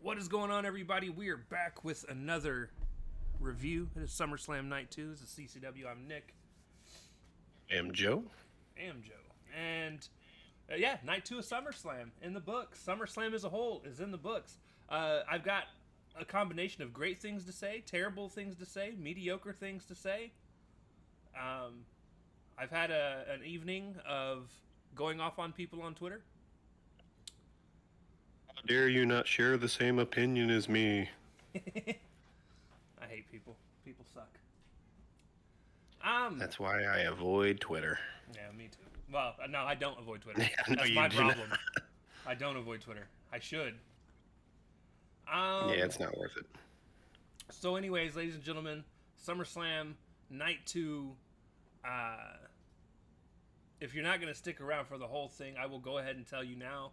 What is going on, everybody? We are back with another review. It is SummerSlam Night 2. This is CCW. I'm Nick. I'm Joe. I'm Joe. And yeah, Night 2 of SummerSlam in the books. SummerSlam as a whole is in the books. I've got a combination of great things to say, terrible things to say, mediocre things to say. I've had an evening of going off on people on Twitter. How dare you not share the same opinion as me? I hate people. People suck. That's why I avoid Twitter. Yeah, me too. Well, no, I don't avoid Twitter. No, That's you my do not. problem. I don't avoid Twitter. I should. Yeah, it's not worth it. So, anyways, ladies and gentlemen, SummerSlam Night 2. If you're not going to stick around for the whole thing, I will go ahead and tell you now.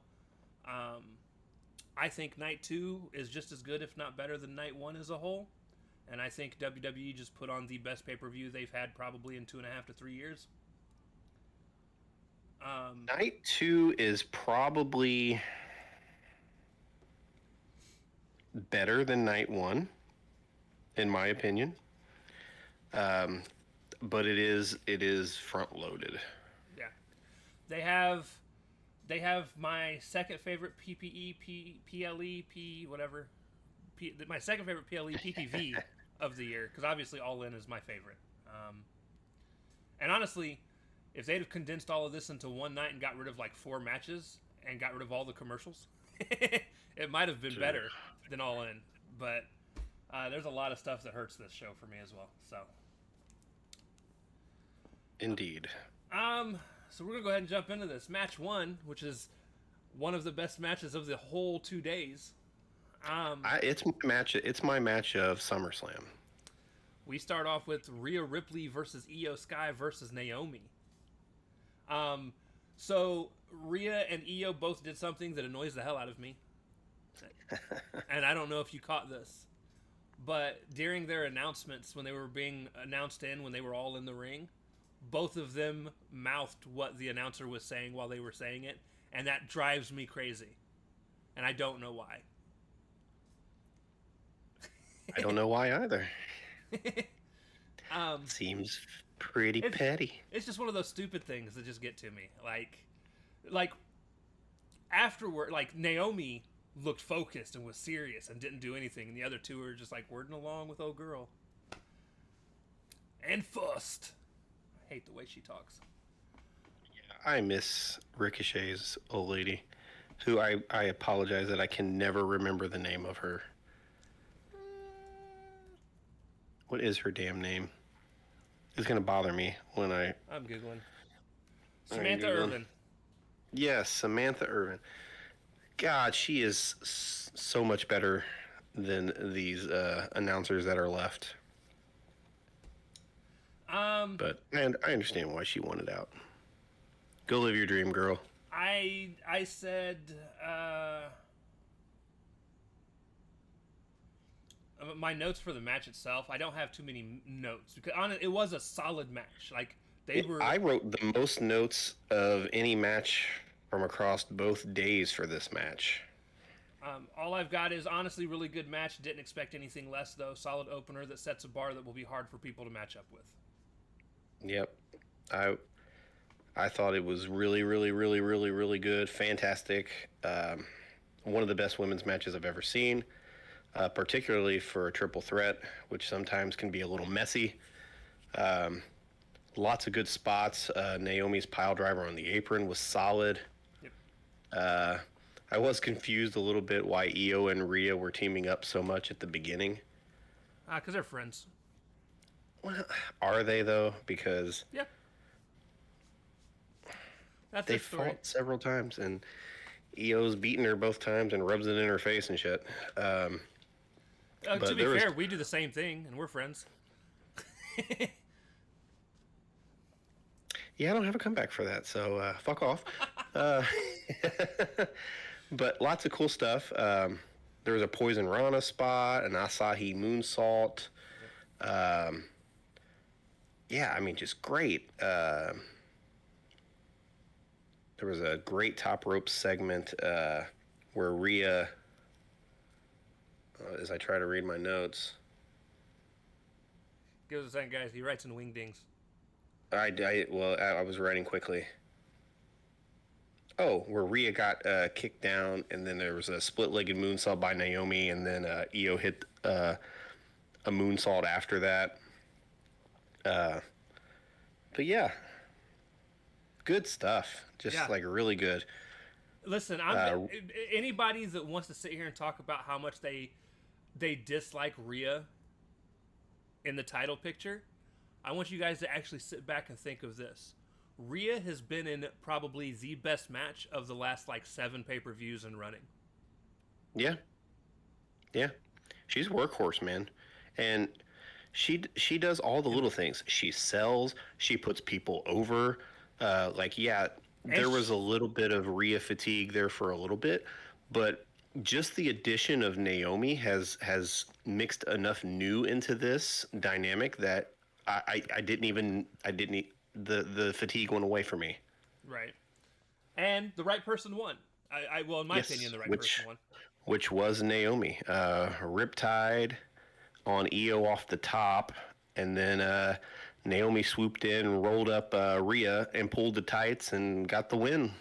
I think Night 2 is just as good, if not better, than Night 1 as a whole. And I think WWE just put on the best pay-per-view they've had probably in 2.5 to 3 years. Night 2 is probably better than Night 1, in my opinion. But it is front loaded. Yeah. They have my second favorite PPE, PLE, whatever. My second favorite PLE, PPV of the year, because obviously All In is my favorite. And honestly, if they'd have condensed all of this into one night and got rid of like 4 matches and got rid of all the commercials, it might have been better than All In. But there's a lot of stuff that hurts this show for me as well. So, Indeed. so we're gonna go ahead and jump into this match 1, which is one of the best matches of the whole 2 days. It's my match of SummerSlam. We start off with Rhea Ripley versus Io Sky versus Naomi. So Rhea and Io both did something that annoys the hell out of me. And I don't know if you caught this, but during their announcements, when they were being announced when they were all in the ring, both of them mouthed what the announcer was saying while they were saying it, and that drives me crazy. And I don't know why. I don't know why either. Seems pretty petty. It's just one of those stupid things that just get to me. Like afterward, like Naomi looked focused and was serious and didn't do anything, and the other two were just like wording along with old girl. And fussed. I hate the way she talks. I miss Ricochet's old lady, who I apologize that I can never remember the name of her. What is her damn name? It's going to bother me when I'm Googling. Samantha Irvin. Yes, Samantha Irvin. God, she is so much better than these announcers that are left. But and I understand why she wanted out. Go live your dream, girl. I said my notes for the match itself. I don't have too many notes because it was a solid match. Like I wrote the most notes of any match from across both days for this match. All I've got is honestly really good match. Didn't expect anything less though. Solid opener that sets a bar that will be hard for people to match up with. Yep, I thought it was really, really, really, really, really good. Fantastic. One of the best women's matches I've ever seen, particularly for a triple threat, which sometimes can be a little messy. Lots of good spots. Naomi's pile driver on the apron was solid. Yep. I was confused a little bit why Io and Rhea were teaming up so much at the beginning. Because they're friends. Well, are they, though? Because yeah. That's they fought several times, and Io's beaten her both times and rubs it in her face and shit. To be fair, we do the same thing, and we're friends. Yeah, I don't have a comeback for that, so fuck off. But lots of cool stuff. There was a Poison Rana spot, an Asahi moonsault. Yeah, I mean, just great. There was a great top rope segment where Rhea as I try to read my notes. Give us a second, guys. He writes in wingdings. I was writing quickly. Oh, where Rhea got kicked down, and then there was a split-legged moonsault by Naomi, and then Io hit a moonsault after that. Uh, but yeah, good stuff. Just Yeah. like really good. Listen, anybody that wants to sit here and talk about how much they dislike Rhea in the title picture, I want you guys to actually sit back and think of this. Rhea has been in probably the best match of the last like 7 pay-per-views and running. Yeah, yeah, she's a workhorse, man, and she does all the little things. She sells. She puts people over. Yeah, there was a little bit of Rhea fatigue there for a little bit, but just the addition of Naomi has mixed enough new into this dynamic that I didn't the fatigue went away for me. Right. And the right person won. Well, in my opinion, the right person won. Which was Naomi. Riptide on Io off the top, and then Naomi swooped in, rolled up Rhea, and pulled the tights and got the win.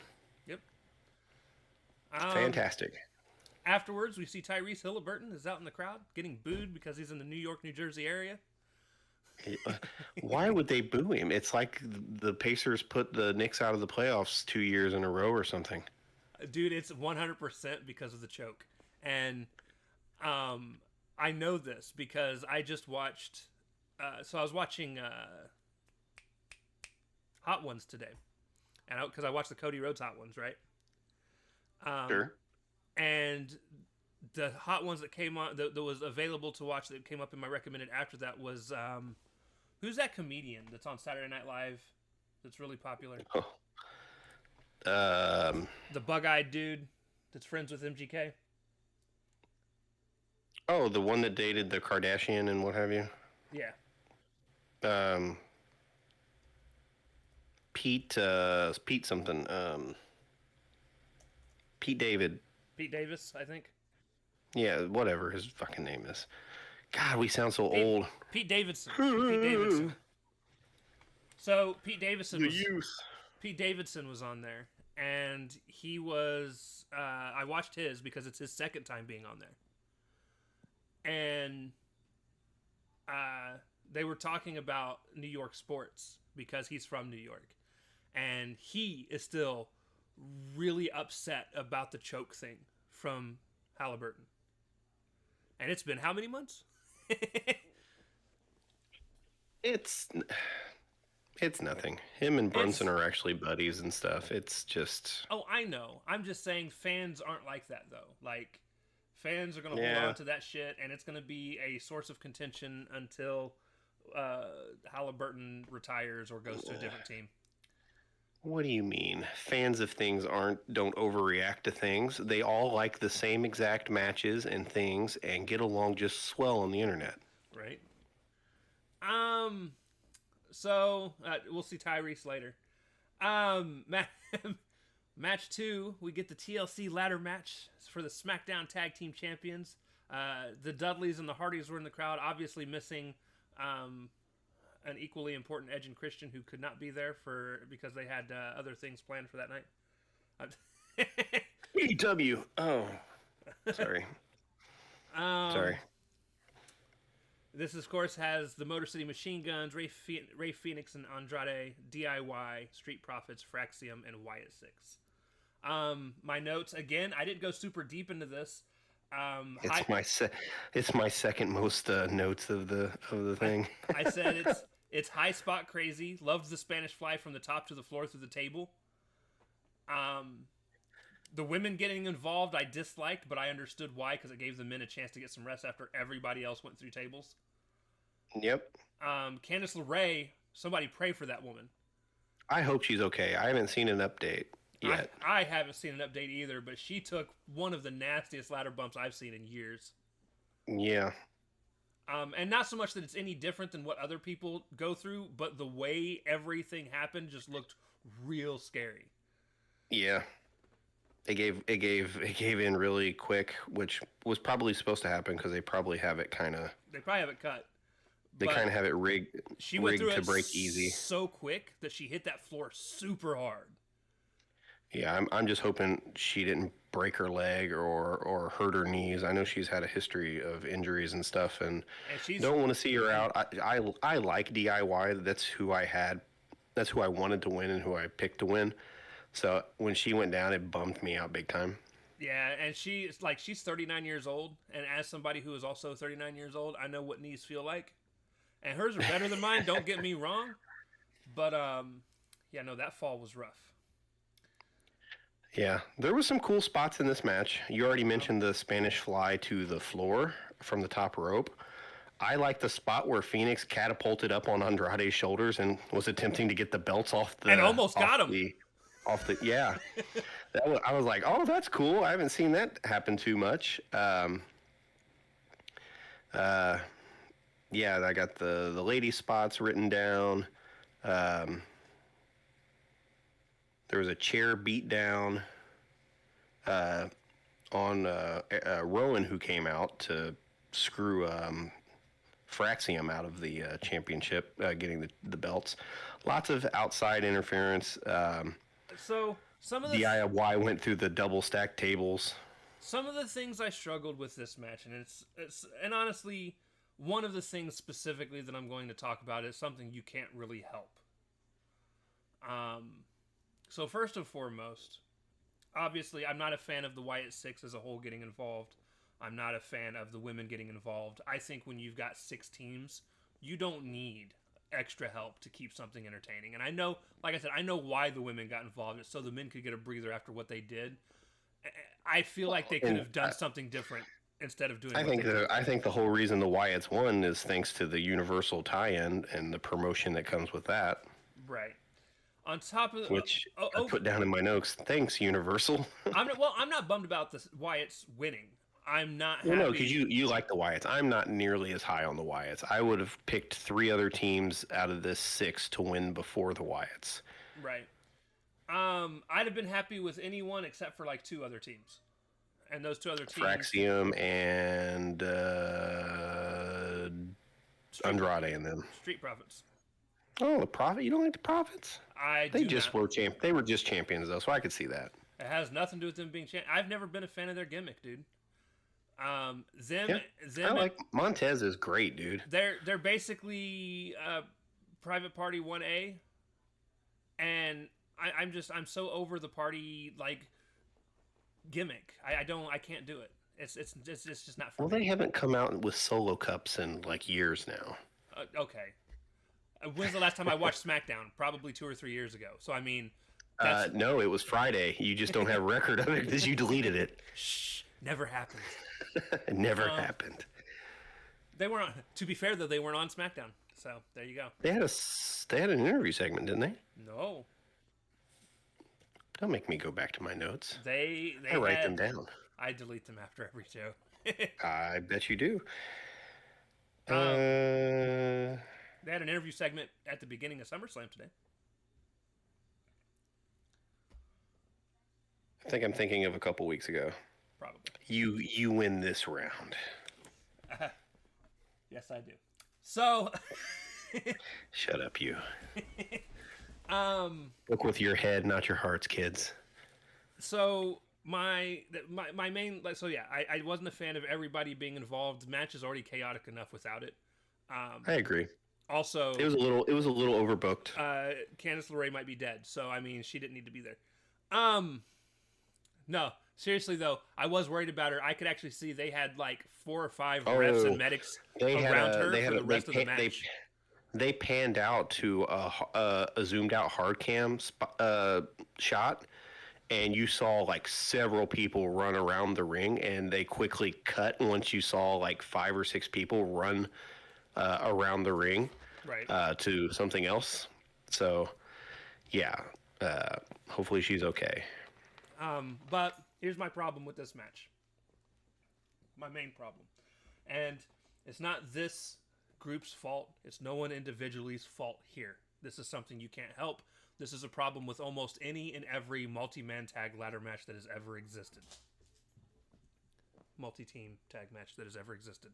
Yep. Fantastic. Afterwards, we see Tyrese Halliburton is out in the crowd getting booed because he's in the New York, New Jersey area. Why would they boo him? It's like the Pacers put the Knicks out of the playoffs 2 years in a row or something. Dude, it's 100% because of the choke. And I know this because I just watched... so I was watching Hot Ones today. And because I watched the Cody Rhodes Hot Ones, right? Sure. And the Hot Ones that came on... that was available to watch that came up in my recommended after that was... who's that comedian that's on Saturday Night Live that's really popular? Oh. The bug-eyed dude that's friends with MGK. Oh, the one that dated the Kardashian and what have you? Yeah. Pete something. Pete David. Pete Davis, I think. Yeah, whatever his fucking name is. God, we sound so old. Pete Davidson. Pete Davidson. So Pete Davidson was on there, and he was. I watched his because it's his second time being on there, and they were talking about New York sports because he's from New York, and he is still really upset about the choke thing from Halliburton. And it's been how many months? It's nothing. Him and Brunson are actually buddies and stuff. It's just... Oh, I know. I'm just saying fans aren't like that, though. Like, fans are going to hold on to that shit, and it's going to be a source of contention until Halliburton retires or goes to a different team. What do you mean? Fans of things don't overreact to things. They all like the same exact matches and things and get along just swell on the internet. Right. So we'll see Tyrese later. Match 2, we get the TLC ladder match for the SmackDown Tag Team Champions. The Dudleys and the Hardys were in the crowd, obviously missing an equally important Edge and Christian who could not be there because they had other things planned for that night. EW. Oh, sorry. Sorry. This, of course, has the Motor City Machine Guns, Ray Phoenix and Andrade, DIY, Street Profits, Fraxium, and Wyatt Six. My notes, again, I didn't go super deep into this. It's my second most notes of the thing. I said it's high spot crazy. Loved the Spanish Fly from the top to the floor through the table. The women getting involved I disliked, but I understood why because it gave the men a chance to get some rest after everybody else went through tables. Yep. Candice LeRae, somebody pray for that woman. I hope she's okay. I haven't seen an update yet. I haven't seen an update either, but she took one of the nastiest ladder bumps I've seen in years. Yeah. And not so much that it's any different than what other people go through, but the way everything happened just looked real scary. Yeah. it gave in really quick, which was probably supposed to happen because they probably have it They probably have it cut, they but kind of have it rigged she went through rigged to it break easy. so quick that she hit that floor super hard. Yeah, I'm just hoping she didn't break her leg or hurt her knees. I know she's had a history of injuries and stuff, and And she's don't want to see her out. I like DIY. That's who I had. That's who I wanted to win and who I picked to win. So when she went down, it bummed me out big time. yeah, and she's 39 years old, and as somebody who is also 39 years old, I know what knees feel like. And hers are better than mine. Don't get me wrong, but yeah, no, that fall was rough. Yeah, there was some cool spots in this match. You already mentioned the Spanish fly to the floor from the top rope. I like the spot where Phoenix catapulted up on Andrade's shoulders and was attempting to get the belts And almost got him. Yeah. I was like, oh, that's cool. I haven't seen that happen too much. Uh, yeah, I got the lady spots written down. Um, there was a chair beat down uh, on Rowan, who came out to screw Fraxium out of the championship, getting the belts. Lots of outside interference. So DIY went through the double stack tables. some of the things I struggled with this match, and it's and honestly, one of the things specifically that I'm going to talk about is something you can't really help. So first and foremost, obviously, I'm not a fan of the Wyatt Six as a whole getting involved. I'm not a fan of the women getting involved. I think when you've got 6 teams, you don't need extra help to keep something entertaining. And I know, like I said, I know why the women got involved. It's so the men could get a breather after what they did. I feel like they could have done something different instead of doing. I think the whole reason the Wyatts won is thanks to the Universal tie-in and the promotion that comes with that. Right. On top of which I put down in my notes. Thanks, Universal. I'm not bummed about the Wyatts winning. I'm not happy. Well, no, because you like the Wyatts. I'm not nearly as high on the Wyatts. I would have picked 3 other teams out of this 6 to win before the Wyatts. Right. I'd have been happy with anyone except for like 2 other teams, and those 2 other teams, Fraxium and Andrade and them. Street Profits. Oh, the Prophet! You don't like the Prophets? They were just champions though, so I could see that. It has nothing to do with them being champions. I've never been a fan of their gimmick, dude. I like Montez is great, dude. They're basically Private Party 1A, and I'm so over the party like gimmick. I can't do it. It's just not for me. Well, they haven't come out with solo cups in like years now. Okay. When's the last time I watched SmackDown? Probably 2 or 3 years ago. So I mean, no, it was Friday. You just don't have a record of it because you deleted it. Shh, never happened. It never happened. They weren't. To be fair, though, they weren't on SmackDown. So there you go. They had an interview segment, didn't they? No. Don't make me go back to my notes. I write them down. I delete them after every show. I bet you do. They had an interview segment at the beginning of SummerSlam today. I think I'm thinking of a couple weeks ago. Probably. You win this round. Yes, I do. So. Shut up, you. Look with your head, not your hearts, kids. So my main I wasn't a fan of everybody being involved. The match is already chaotic enough without it. I agree. Also, it was a little overbooked. Candice LeRae might be dead, so I mean she didn't need to be there. No, seriously though, I was worried about her. I could actually see they had like 4 or 5 refs and medics around her for the rest of the match. They panned out to a zoomed out hard cam shot, and you saw like several people run around the ring, and they quickly cut once you saw like 5 or 6 people run around the ring, right, to something else. So, yeah, hopefully she's okay. But here's my problem with this match. My main problem, and it's not this group's fault. It's no one individually's fault here. This is something you can't help. This is a problem with almost any and every multi-man tag ladder match that has ever existed. Multi-team tag match that has ever existed.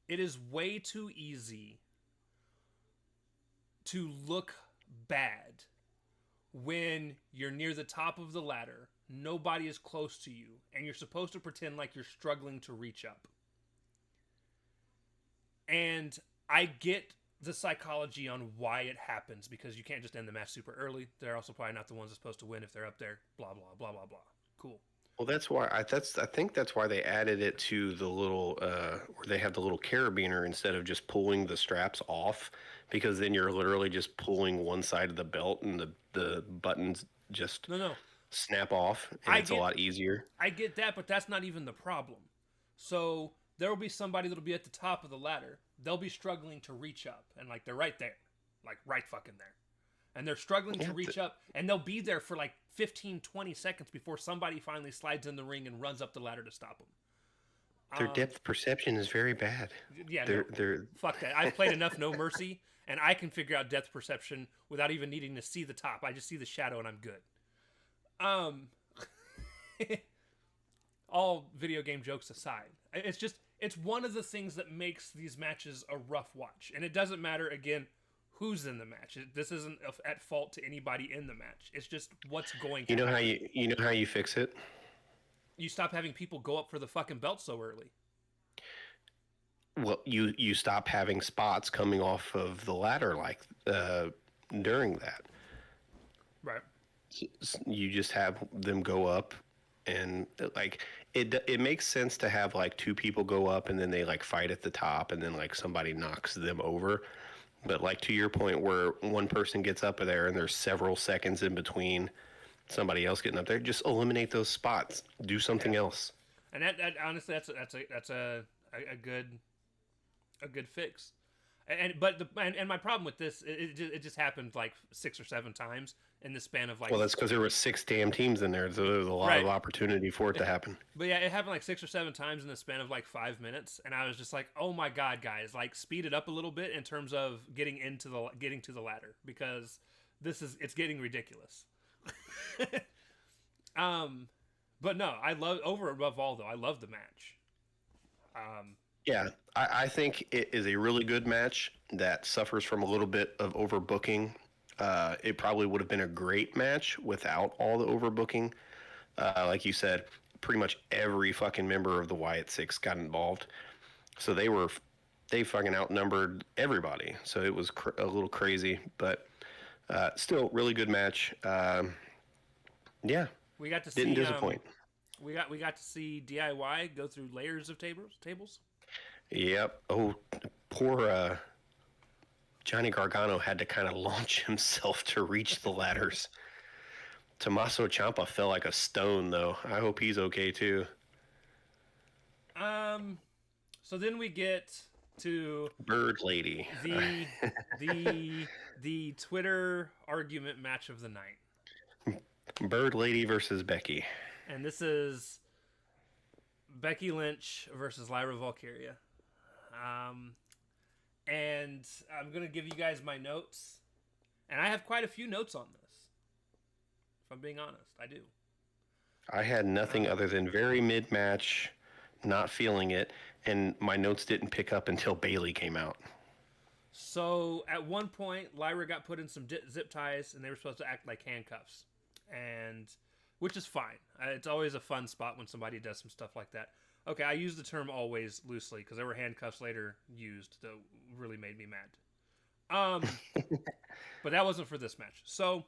It is way too easy to look bad when you're near the top of the ladder, nobody is close to you, and you're supposed to pretend like you're struggling to reach up. And I get the psychology on why it happens, because you can't just end the match super early. They're also probably not the ones that's supposed to win if they're up there. Blah, blah, blah, blah, blah. Cool. Well, that's why I think that's why they added it to the little where they have the little carabiner instead of just pulling the straps off, because then you're literally just pulling one side of the belt and the buttons just No. snap off, and it's a lot easier. I get that, but that's not even the problem. So there will be somebody that'll be at the top of the ladder. They'll be struggling to reach up, and like they're right there, like right fucking there. And they're struggling to reach up, and they'll be there for like 15, 20 seconds before somebody finally slides in the ring and runs up the ladder to stop them. Their depth perception is very bad. Yeah, fuck that. I've played enough No Mercy, and I can figure out depth perception without even needing to see the top. I just see the shadow, and I'm good. All video game jokes aside, it's one of the things that makes these matches a rough watch. And it doesn't matter, again, who's in the match. This isn't at fault to anybody in the match. It's just what's going to happen. You know how you fix it? You stop having people go up for the fucking belt so early. Well, you stop having spots coming off of the ladder like during that. Right. You just have them go up, and like it makes sense to have like two people go up and then they like fight at the top, and then like somebody knocks them over. But like to your point, where one person gets up there and there's several seconds in between somebody else getting up there, just eliminate those spots. Do something else. And that honestly, that's a good fix. And my problem with this, it just happened like 6 or 7 times in the span of like. Well, that's because there were 6 damn teams in there, so there was a lot of opportunity for it to happen. But yeah, it happened like 6 or 7 times in the span of like 5 minutes, and I was just like, "Oh my god, guys! Like, speed it up a little bit in terms of getting to the ladder, because it's getting ridiculous." But no, I love above all though. I love the match. Yeah, I think it is a really good match that suffers from a little bit of overbooking. It probably would have been a great match without all the overbooking. Like you said, pretty much every fucking member of the Wyatt Six got involved. So they fucking outnumbered everybody. So it was a little crazy, but still really good match. Yeah. We got to didn't disappoint. We got to see DIY go through layers of tables. Yep. Oh, poor Johnny Gargano had to kind of launch himself to reach the ladders. Tommaso Ciampa fell like a stone, though. I hope he's okay too. So then we get to Bird Lady. The Twitter argument match of the night. Bird Lady versus Becky. And this is Becky Lynch versus Lyra Valkyria. And I'm going to give you guys my notes. And I have quite a few notes on this. If I'm being honest, I do. I had nothing other than very mid-match, not feeling it, and my notes didn't pick up until Bayley came out. So at one point, Lyra got put in some zip ties, and they were supposed to act like handcuffs, which is fine. It's always a fun spot when somebody does some stuff like that. Okay, I use the term always loosely because there were handcuffs later used that really made me mad. But that wasn't for this match. So,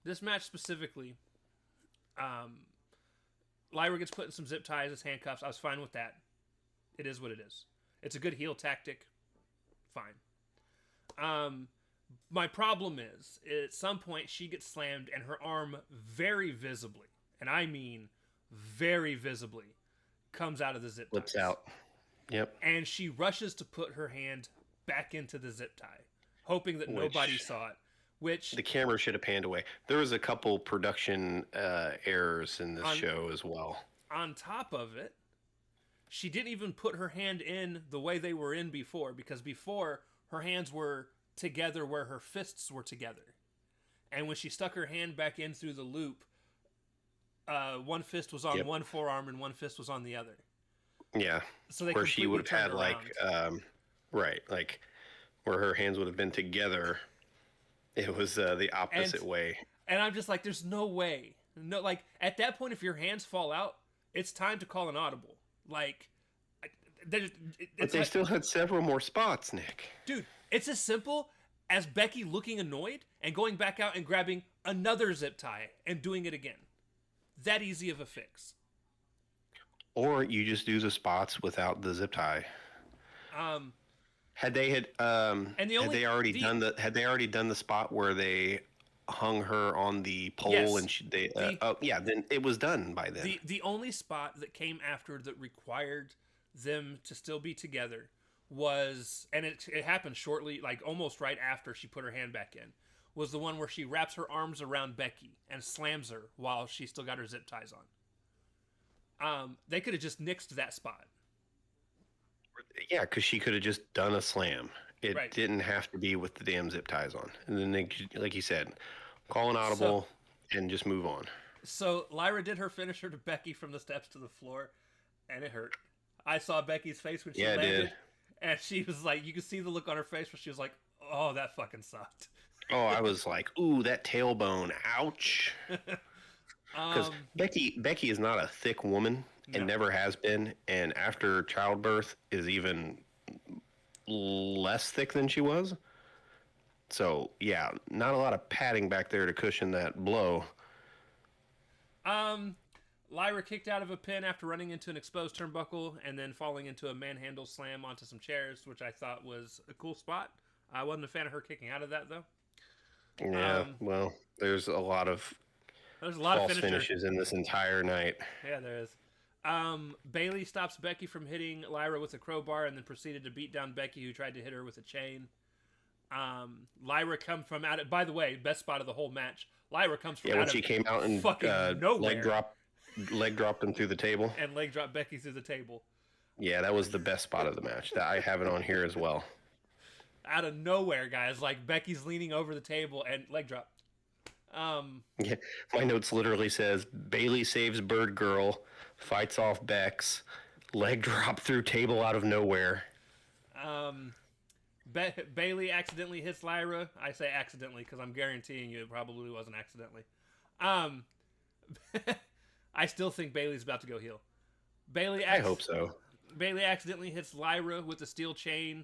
this match specifically, Lyra gets put in some zip ties as handcuffs. I was fine with that. It is what it is. It's a good heel tactic. Fine. My problem is, at some point, she gets slammed and her arm very visibly, and I mean very visibly, comes out of the zip ties. Flips out. Yep. And she rushes to put her hand back into the zip tie, hoping that nobody saw it. Which the camera should have panned away. There was a couple production errors in this show as well. On top of it, she didn't even put her hand in the way they were in before, because before her hands were together where her fists were together. And when she stuck her hand back in through the loop, one fist was on one forearm and one fist was on the other. Yeah. So they where she would have had around. Right, like where her hands would have been together, it was the opposite way. And I'm just like, there's no way. No, like at that point, if your hands fall out, it's time to call an audible. Like, but they still had several more spots, Nick. Dude, it's as simple as Becky looking annoyed and going back out and grabbing another zip tie and doing it again. That easy of a fix. Or you just do the spots without the zip tie. Had they already done the spot where they hung her on the pole and then it was done by then. The only spot that came after that required them to still be together was, and it happened shortly, like almost right after she put her hand back in, was the one where she wraps her arms around Becky and slams her while she still got her zip ties on. They could have just nixed that spot. Yeah, because she could have just done a slam. It didn't have to be with the damn zip ties on. And then, like you said, call an audible and just move on. So Lyra did her finisher to Becky from the steps to the floor, and it hurt. I saw Becky's face when she landed. It did. And she was like, you could see the look on her face where she was like, oh, that fucking sucked. Oh, I was like, ooh, that tailbone, ouch. Because Becky is not a thick woman and never has been, and after childbirth is even less thick than she was. So yeah, not a lot of padding back there to cushion that blow. Lyra kicked out of a pin after running into an exposed turnbuckle and then falling into a manhandle slam onto some chairs, which I thought was a cool spot. I wasn't a fan of her kicking out of that though. Yeah, well, there's a lot of false finishes in this entire night. Yeah, there is. Bayley stops Becky from hitting Lyra with a crowbar and then proceeded to beat down Becky, who tried to hit her with a chain. Lyra comes from out of, by the way, best spot of the whole match. Lyra comes from out when of she came out and fucking nowhere. leg dropped him through the table. And leg dropped Becky through the table. Yeah, that was the best spot of the match. That I have it on here as well. Out of nowhere, guys. Like Becky's leaning over the table and leg drop. Yeah, my notes literally says Bayley saves Bird Girl, fights off Bex, leg drop through table out of nowhere. Bayley accidentally hits Lyra. I say accidentally because I'm guaranteeing you it probably wasn't accidentally. I still think Bayley's about to go heel. I hope so. Bayley accidentally hits Lyra with the steel chain.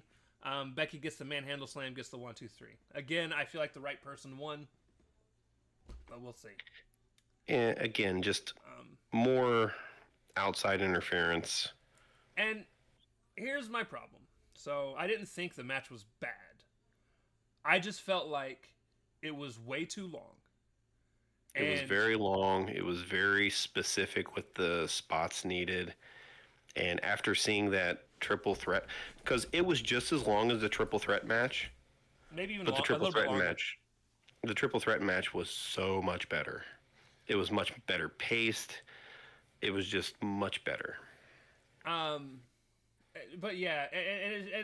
Becky gets the manhandle slam, gets the 1-2-3. Again, I feel like the right person won, but we'll see. And again, just more outside interference. And here's my problem. So I didn't think the match was bad. I just felt like it was way too long. It was very long. It was very specific with the spots needed. And after seeing that triple threat, because it was just as long as the triple threat match. Maybe even but the triple threat match. The triple threat match was so much better. It was much better paced. It was just much better. But yeah,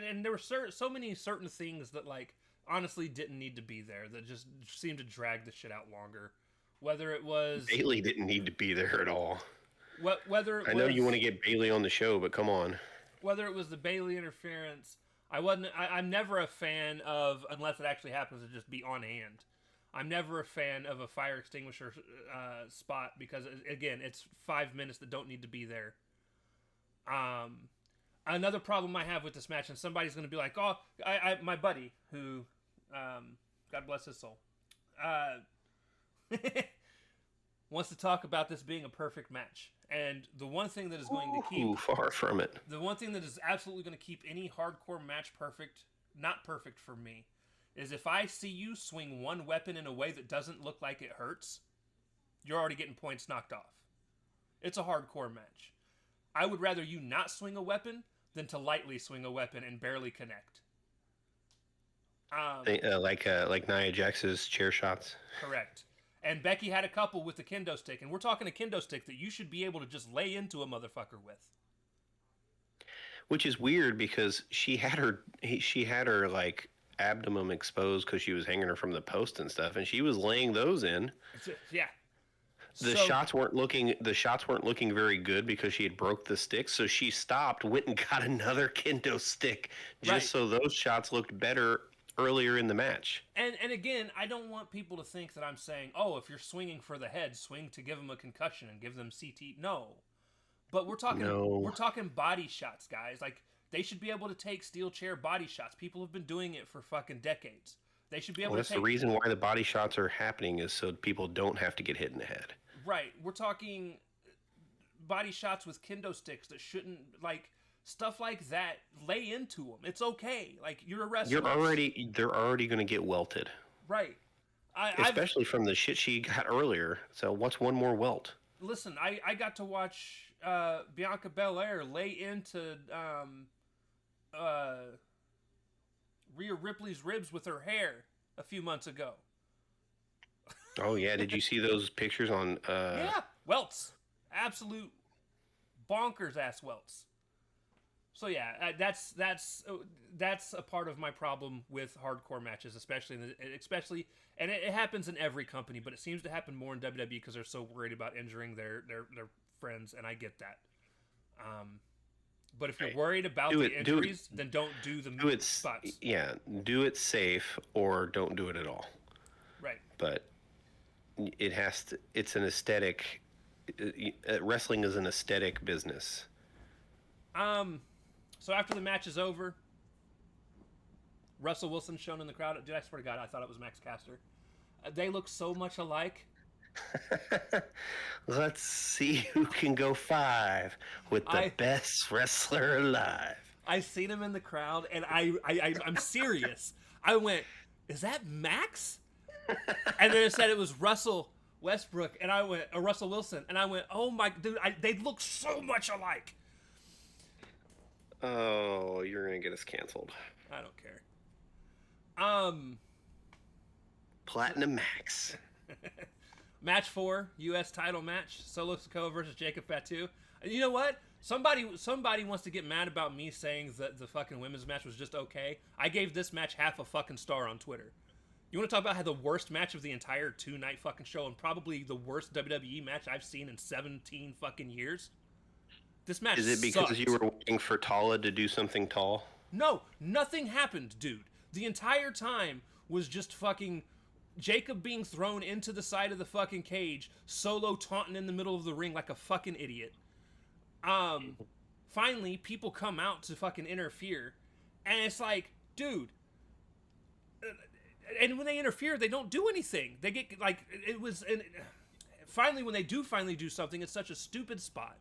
and there were so many certain things that like honestly didn't need to be there that just seemed to drag the shit out longer. Whether it was Bayley didn't need to be there at all. I know you want to get Bayley on the show, but come on. Whether it was the Bayley interference, I'm never a fan of, unless it actually happens to just be on hand. I'm never a fan of a fire extinguisher spot because again, it's 5 minutes that don't need to be there. Another problem I have with this match, and somebody's going to be like, "Oh, my buddy who, God bless his soul, wants to talk about this being a perfect match." And the one thing that is going to keep far from it. The one thing that is absolutely going to keep any hardcore match not perfect for me, is if I see you swing one weapon in a way that doesn't look like it hurts, you're already getting points knocked off. It's a hardcore match. I would rather you not swing a weapon than to lightly swing a weapon and barely connect. Like Nia Jax's chair shots. Correct. And Becky had a couple with the kendo stick, and we're talking a kendo stick that you should be able to just lay into a motherfucker with. which is weird because she had her like abdomen exposed because she was hanging her from the post and stuff, and she was laying those in. Yeah. The So shots weren't looking very good because she had broke the stick, so she stopped, went and got another kendo stick just right. so those shots looked better earlier in the match. And again, I don't want people to think that I'm saying, oh, if you're swinging for the head, swing to give them a concussion and give them CT. No, but we're No. talking body shots, guys. Like they should be able to take steel chair body shots. People have been doing it for fucking decades. They should be able Well, to that's take. the reason why the body shots are happening is so people don't have to get hit in the head. Right. We're talking body shots with kendo sticks that shouldn't like stuff like that. Lay into them. It's okay. Like you're a wrestler. They're already going to get welted. Right. Especially from the shit she got earlier. So what's one more welt? Listen, I got to watch Bianca Belair lay into Rhea Ripley's ribs with her hair a few months ago. Oh yeah, did you see those pictures on? Yeah, welts, absolute bonkers ass welts. So yeah, that's a part of my problem with hardcore matches, especially and it happens in every company, but it seems to happen more in WWE because they're so worried about injuring their friends, and I get that. But if you're worried about the injuries, then don't do the spots. Yeah, do it safe or don't do it at all. Right. But it has to. It's an aesthetic. Wrestling is an aesthetic business. So after the match is over, Russell Wilson shown in the crowd. Dude, I swear to God, I thought it was Max Caster. They look so much alike. Let's see who can go 5 with the best wrestler alive. I seen him in the crowd, and I'm serious. I went, is that Max? And then it said it was Russell Westbrook, and I went, or Russell Wilson, and I went, oh my, dude, they look so much alike. Oh, you're gonna get us canceled. I don't care. Platinum Max. Match 4, U.S. title match. Solo Sikoa versus Jacob Fatu. You know what? Somebody wants to get mad about me saying that the fucking women's match was just okay. I gave this match half a fucking star on Twitter. You want to talk about how the worst match of the entire 2-night fucking show and probably the worst WWE match I've seen in 17 fucking years? This match Is it because sucked. you were waiting for Tala to do something tall? No, nothing happened, dude. The entire time was just fucking Jacob being thrown into the side of the fucking cage, Solo taunting in the middle of the ring like a fucking idiot. Finally, people come out to fucking interfere, and it's like, dude. And when they interfere, they don't do anything. They get like it was. And finally, when they do finally do something, it's such a stupid spot.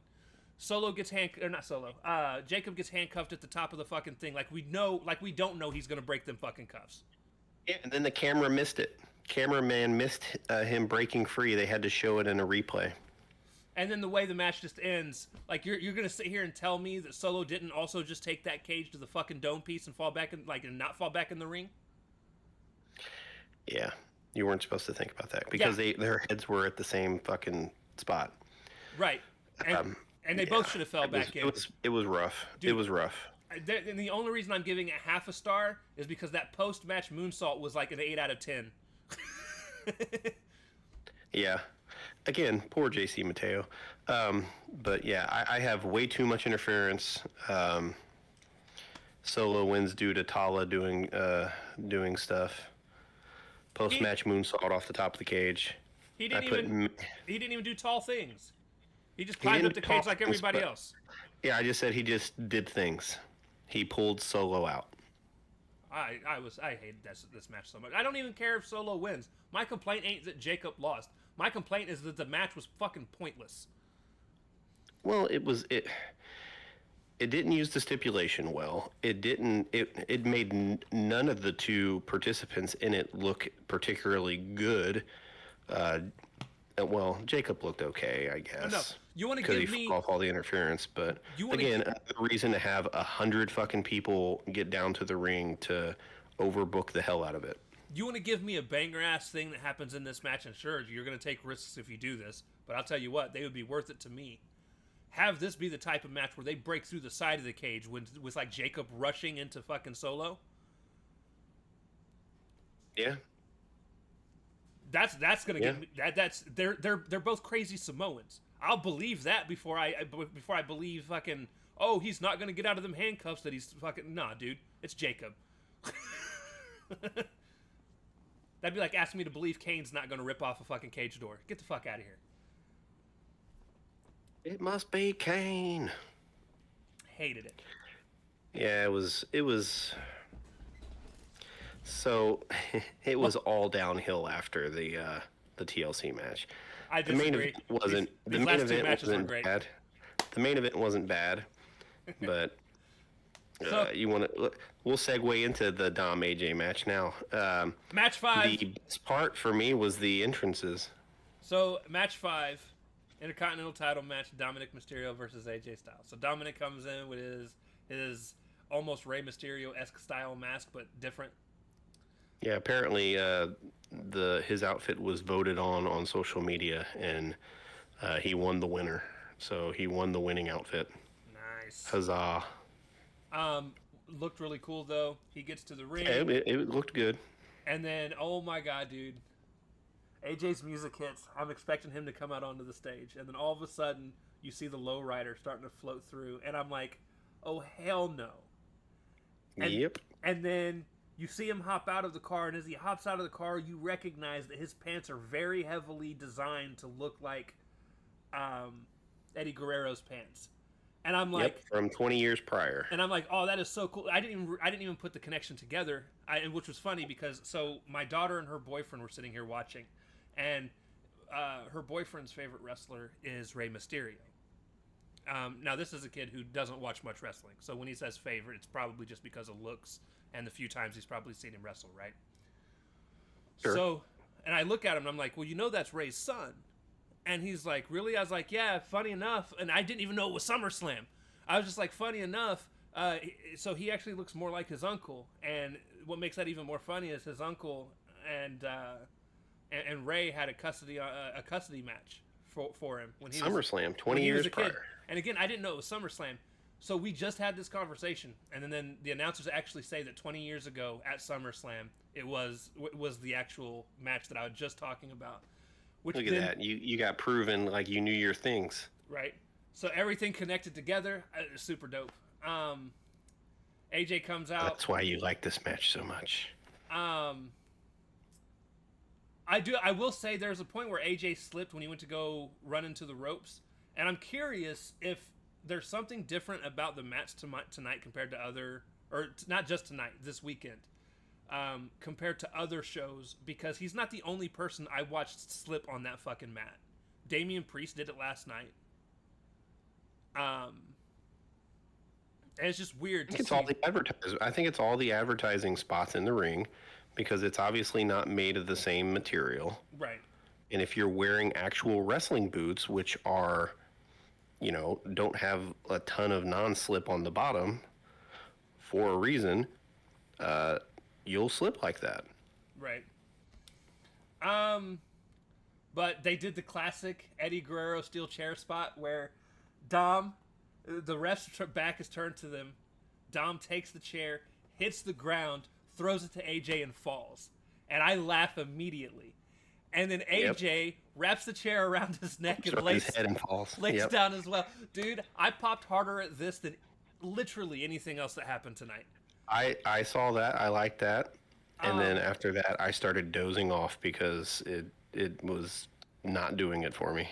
Solo gets Jacob gets handcuffed at the top of the fucking thing. Like we don't know he's gonna break them fucking cuffs. Yeah, and then the camera missed it. Cameraman missed him breaking free. They had to show it in a replay. And then the way the match just ends, like you're gonna sit here and tell me that Solo didn't also just take that cage to the fucking dome piece and fall back in, and not fall back in the ring? Yeah, you weren't supposed to think about that because their heads were at the same fucking spot. Right. And they both should have fell back in. It was rough. Dude, it was rough. And the only reason I'm giving it half a star is because that post-match moonsault was like an 8 out of 10. Yeah. Again, poor JC Mateo. But yeah, I have way too much interference. Solo wins due to Tala doing stuff. Post-match moonsault off the top of the cage. He didn't even do tall things. He just climbed up the cage like everybody else. Yeah, I just said he just did things. He pulled Solo out. I hated this match so much. I don't even care if Solo wins. My complaint ain't that Jacob lost. My complaint is that the match was fucking pointless. Well, it didn't use the stipulation well. It made none of the two participants in it look particularly good. Well, Jacob looked okay, I guess. No, you want to give me because he fought off all the interference, but again, a reason to have 100 fucking people get down to the ring to overbook the hell out of it. You want to give me a banger ass thing that happens in this match, and sure, you're going to take risks if you do this, but I'll tell you what, they would be worth it to me. have this be the type of match where they break through the side of the cage with like Jacob rushing into fucking Solo. Yeah. That's gonna get me. They're both crazy Samoans. I'll believe that before I believe fucking. Oh, he's not gonna get out of them handcuffs. That he's fucking. Nah, dude, it's Jacob. That'd be like asking me to believe Kane's not gonna rip off a fucking cage door. Get the fuck out of here. It must be Kane. Hated it. Yeah, it was. So, it was all downhill after the TLC match. I disagree. The main event wasn't. The main event wasn't bad. The main event wasn't bad, but you want to? We'll segue into the Dom AJ match now. Match 5. The best part for me was the entrances. So match 5, Intercontinental title match: Dominic Mysterio versus AJ Styles. So Dominic comes in with his almost Rey Mysterio-esque style mask, but different. Yeah, apparently his outfit was voted on social media, and he won the winner. So he won the winning outfit. Nice. Huzzah. Looked really cool though. He gets to the ring. Yeah, it looked good. And then, oh my god, dude. AJ's music hits. I'm expecting him to come out onto the stage, and then all of a sudden, you see the lowrider starting to float through, and I'm like, oh hell no. Yep. And then you see him hop out of the car, and as he hops out of the car, you recognize that his pants are very heavily designed to look like Eddie Guerrero's pants. And I'm like, from 20 years prior. And I'm like, oh, that is so cool. I didn't even put the connection together, which was funny because so my daughter and her boyfriend were sitting here watching, and her boyfriend's favorite wrestler is Rey Mysterio. Now this is a kid who doesn't watch much wrestling, so when he says favorite, it's probably just because of looks and the few times he's probably seen him wrestle, right? Sure. So, and I look at him and I'm like, well, you know that's Rey's son. And he's like, really? I was like, yeah, funny enough. And I didn't even know it was SummerSlam. I was just like, funny enough. So he actually looks more like his uncle. And what makes that even more funny is his uncle and Rey had a custody match for him when he SummerSlam, was, 20 years prior. And again, I didn't know it was SummerSlam. So we just had this conversation, and then the announcers actually say that 20 years ago at SummerSlam, it was the actual match that I was just talking about. Look at that. You got proven like you knew your things. Right. So everything connected together. Super dope. AJ comes out. That's why you like this match so much. I will say there's a point where AJ slipped when he went to go run into the ropes. And I'm curious if there's something different about the match tonight compared to other... Or not just tonight, this weekend. Compared to other shows, because he's not the only person I watched slip on that fucking mat. Damian Priest did it last night. And it's just weird. I think it's all the advertising spots in the ring, because it's obviously not made of the same material. Right. And if you're wearing actual wrestling boots, which are, don't have a ton of non-slip on the bottom, for a reason, you'll slip like that. Right. But they did the classic Eddie Guerrero steel chair spot where Dom, the ref's back is turned to them. Dom takes the chair, hits the ground, throws it to AJ, and falls. And I laugh immediately. And then AJ wraps the chair around his neck and lays his head and falls. Lays down as well. Dude, I popped harder at this than literally anything else that happened tonight. I saw that. I liked that. And then after that, I started dozing off because it was not doing it for me.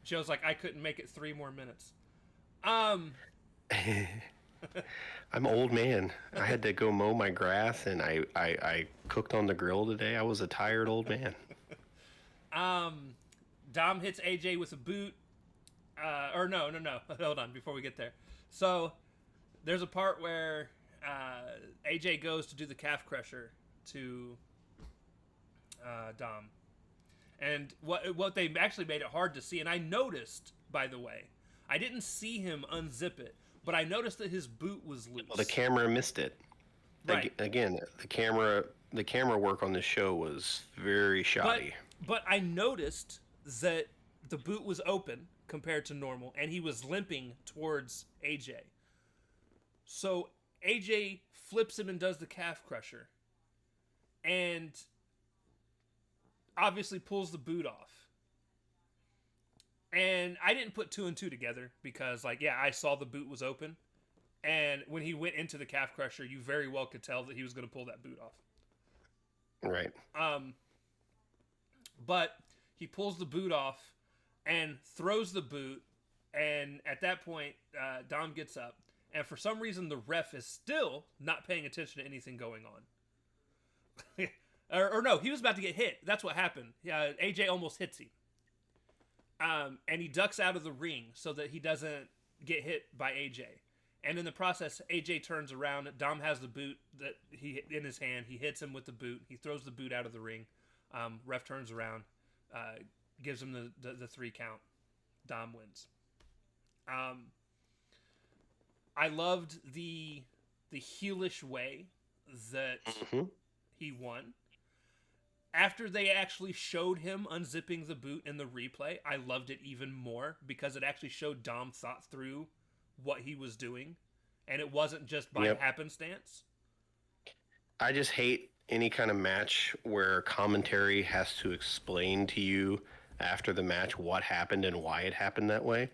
Joe's like, I couldn't make it 3 more minutes. I'm an old man. I had to go mow my grass, and I cooked on the grill today. I was a tired old man. Dom hits AJ with a boot. No. Hold on, before we get there. So, there's a part where AJ goes to do the calf crusher to Dom. And what they actually made it hard to see, and I noticed, by the way, I didn't see him unzip it, but I noticed that his boot was loose. Well, the camera missed it. Right. Again, the camera work on this show was very shoddy. But I noticed that the boot was open, compared to normal, and he was limping towards AJ. So AJ flips him and does the calf crusher, and obviously pulls the boot off. And I didn't put 2 and 2 together because, like, yeah, I saw the boot was open, and when he went into the calf crusher, you very well could tell that he was going to pull that boot off. Right. But he pulls the boot off and throws the boot, and at that point, Dom gets up, and for some reason, the ref is still not paying attention to anything going on. or no, he was about to get hit. That's what happened. AJ almost hits him. And he ducks out of the ring so that he doesn't get hit by AJ. And in the process, AJ turns around. Dom has the boot that he in his hand. He hits him with the boot. He throws the boot out of the ring. Ref turns around, gives him the 3 count. Dom wins. I loved the heelish way that he won. After they actually showed him unzipping the boot in the replay, I loved it even more because it actually showed Dom thought through what he was doing, and it wasn't just by happenstance. I just hate any kind of match where commentary has to explain to you after the match what happened and why it happened that way,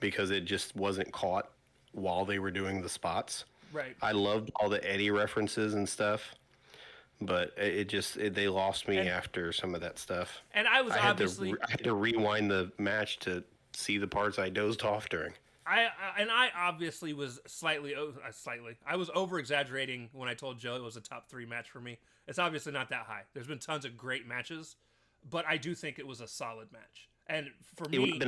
because it just wasn't caught while they were doing the spots. Right. I loved all the Eddie references and stuff, but they lost me after some of that stuff. And I had to rewind the match to see the parts I dozed off during. I obviously was I was over exaggerating when I told Joe it was a top 3 match for me. It's obviously not that high. There's been tons of great matches, but I do think it was a solid match. And for me, it would have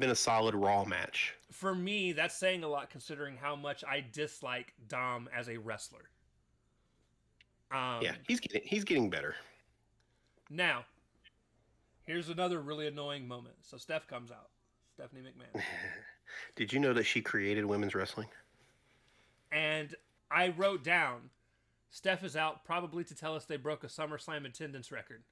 been a solid Raw match. For me, that's saying a lot considering how much I dislike Dom as a wrestler. Yeah, he's getting better. Now, here's another really annoying moment. So Steph comes out. Stephanie McMahon. Did you know that she created women's wrestling? And I wrote down, Steph is out probably to tell us they broke a SummerSlam attendance record.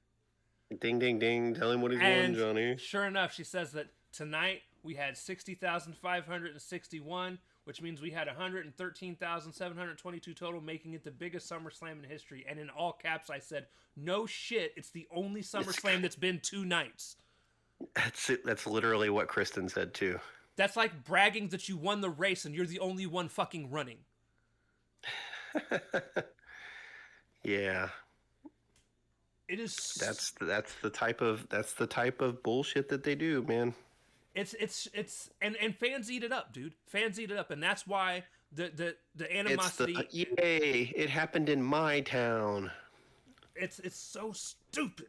Ding, ding, ding. Tell him what he's won, Johnny. Sure enough, she says that tonight we had 60,561, which means we had 113,722 total, making it the biggest SummerSlam in history. And in all caps, I said, no shit, it's the only SummerSlam that's been 2 nights. That's it. That's literally what Kristen said, too. That's like bragging that you won the race and you're the only one fucking running. Yeah. It is. That's the type of bullshit that they do, man. It's and fans eat it up, dude. Fans eat it up, and that's why the animosity. Yay! It happened in my town. It's so stupid.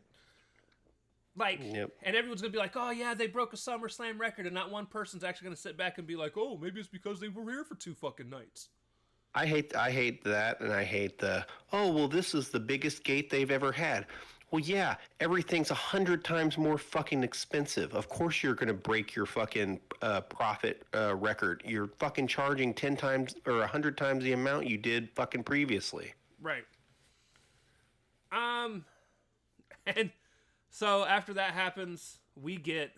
Like, and everyone's gonna be like, "Oh yeah, they broke a SummerSlam record," and not one person's actually gonna sit back and be like, "Oh, maybe it's because they were here for 2 fucking nights." I hate that, and I hate this is the biggest gate they've ever had. Well, yeah, everything's 100 times more fucking expensive. Of course you're going to break your fucking profit record. You're fucking charging 10 times or 100 times the amount you did fucking previously. Right. And so after that happens, we get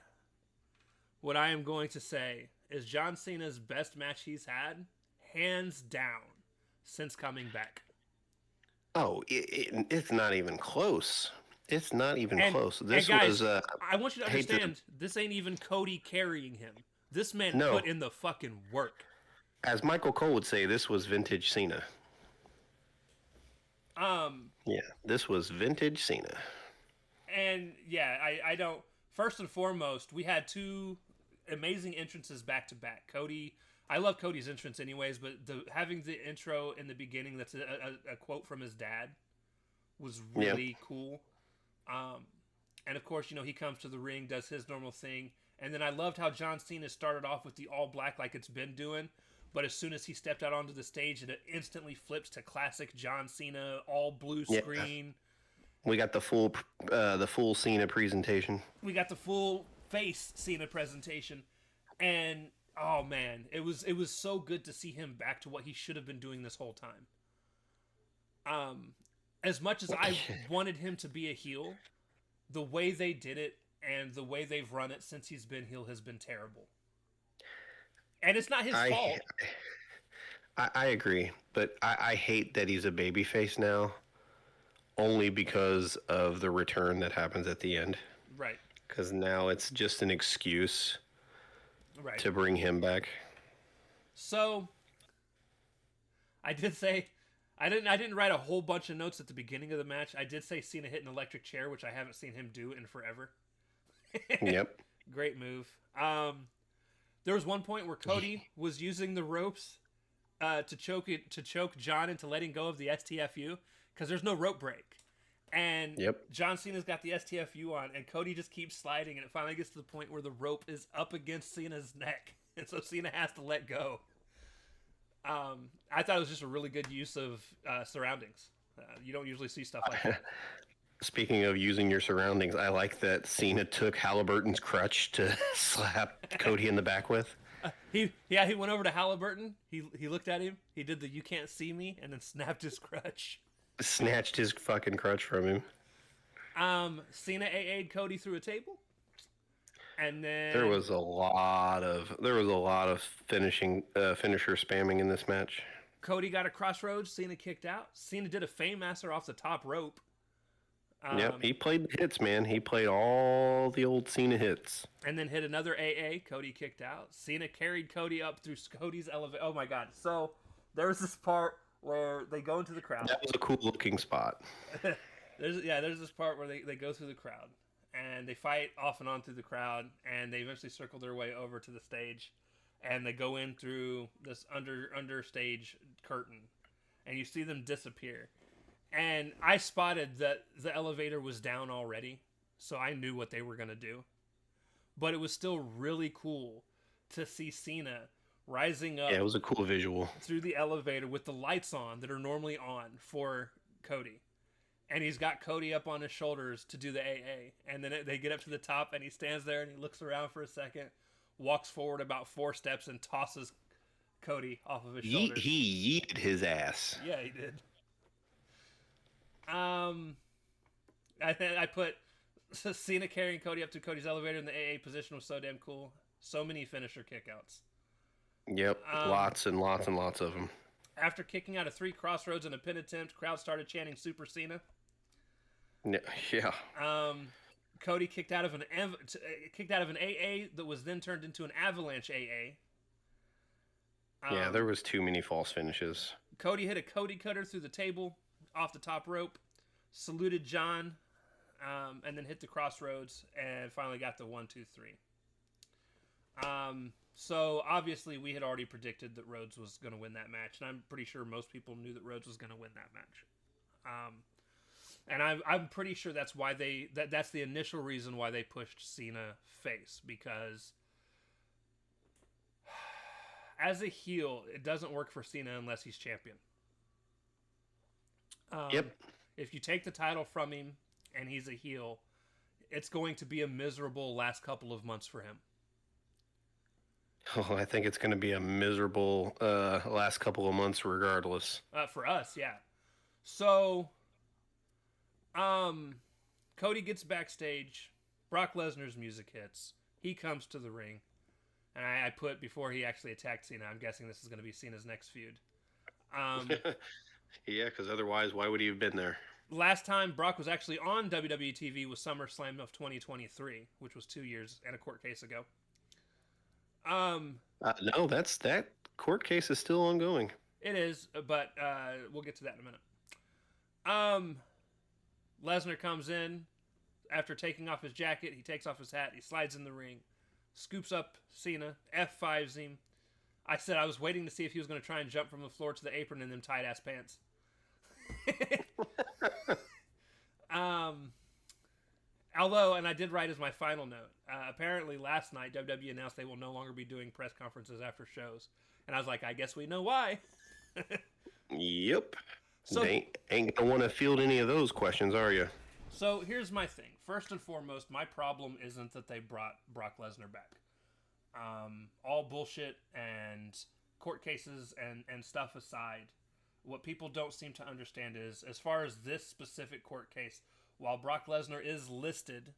what I am going to say is John Cena's best match he's had, hands down, since coming back. Oh, it's not even close. It's not even close. This guys, was. I want you to understand, this ain't even Cody carrying him. This man put in the fucking work. As Michael Cole would say, this was vintage Cena. Yeah, this was vintage Cena. And yeah, I don't. First and foremost, we had 2 amazing entrances back to back. I love Cody's entrance anyways, but having the intro in the beginning that's a quote from his dad was really cool. And of course, he comes to the ring, does his normal thing. And then I loved how John Cena started off with the all black like it's been doing. But as soon as he stepped out onto the stage, it instantly flips to classic John Cena, all blue screen. We got the full Cena presentation. We got the full face Cena presentation. And oh man, it was so good to see him back to what he should have been doing this whole time. As much as I wanted him to be a heel, the way they did it and the way they've run it since he's been heel has been terrible. And it's not his I fault. I agree, but I hate that he's a babyface now, only because of the return that happens at the end. Right. Because now it's just an excuse Right. to bring him back. So I did say I didn't write a whole bunch of notes at the beginning of the match. I did say Cena hit an electric chair, which I haven't seen him do in forever. Yep. Great move. There was one point where Cody was using the ropes to choke John into letting go of the STFU because there's no rope break. And Yep. John Cena's got the STFU on, and Cody just keeps sliding, and it finally gets to the point where the rope is up against Cena's neck, and so Cena has to let go. I thought it was just a really good use of surroundings. You don't usually see stuff like that. Speaking of using your surroundings, I like that Cena took Halliburton's crutch to slap Cody in the back with. He went over to Halliburton. He looked at him. He did the "you can't see me" and then snapped his crutch. Snatched his fucking crutch from him. Cena AA'd Cody through a table, and then There was a lot of finisher spamming in this match. Cody got a crossroads. Cena kicked out. Cena did a Fameasser off the top rope. Yep, he played the hits, man. He played all the old Cena hits. And then hit another AA. Cody kicked out. Cena carried Cody up through Cody's elevator. Oh my god! So there was this part where they go into the crowd. That was a cool looking spot. There's this part where they go through the crowd and they fight off and on through the crowd, and they eventually circle their way over to the stage, and they go in through this under stage curtain, and you see them disappear. And I spotted that the elevator was down already, so I knew what they were gonna do. But it was still really cool to see Cena rising up. Yeah, it was a cool visual. Through the elevator with the lights on that are normally on for Cody. And he's got Cody up on his shoulders to do the AA. And then they get up to the top, and he stands there and he looks around for a second, walks forward about 4 steps, and tosses Cody off of his shoulders. He yeeted his ass. Yeah, he did. I put Cena carrying Cody up to Cody's elevator in the AA position was so damn cool. So many finisher kickouts. Yep, lots and lots and lots of them. After kicking out of 3 crossroads and a pin attempt, crowd started chanting Super Cena. Yeah. Cody kicked out of an AA that was then turned into an Avalanche AA. Yeah, there was too many false finishes. Cody hit a Cody cutter through the table off the top rope, saluted John, and then hit the crossroads and finally got the 1, 2, 3. So obviously we had already predicted that Rhodes was going to win that match, and I'm pretty sure most people knew that Rhodes was going to win that match. And I'm pretty sure that's why that's the initial reason why they pushed Cena face, because as a heel, it doesn't work for Cena unless he's champion. Yep. If you take the title from him and he's a heel, it's going to be a miserable last couple of months for him. Oh, I think it's going to be a miserable last couple of months regardless. For us, yeah. So, Cody gets backstage. Brock Lesnar's music hits. He comes to the ring. And I put before he actually attacked Cena, I'm guessing this is going to be Cena's next feud. Yeah, because otherwise, why would he have been there? Last time Brock was actually on WWE TV was SummerSlam of 2023, which was 2 years and a court case ago. No, that court case is still ongoing. It is, but we'll get to that in a minute. Lesnar comes in after taking off his jacket. He takes off his hat. He slides in the ring, scoops up Cena, F5s him. I said I was waiting to see if he was going to try and jump from the floor to the apron in them tight-ass pants. Although, and I did write as my final note, apparently last night WWE announced they will no longer be doing press conferences after shows. And I was like, I guess we know why. Yep. So, they ain't going to want to field any of those questions, are you? So here's my thing. First and foremost, my problem isn't that they brought Brock Lesnar back. All bullshit and court cases and stuff aside, what people don't seem to understand is, as far as this specific court case, while Brock Lesnar is listed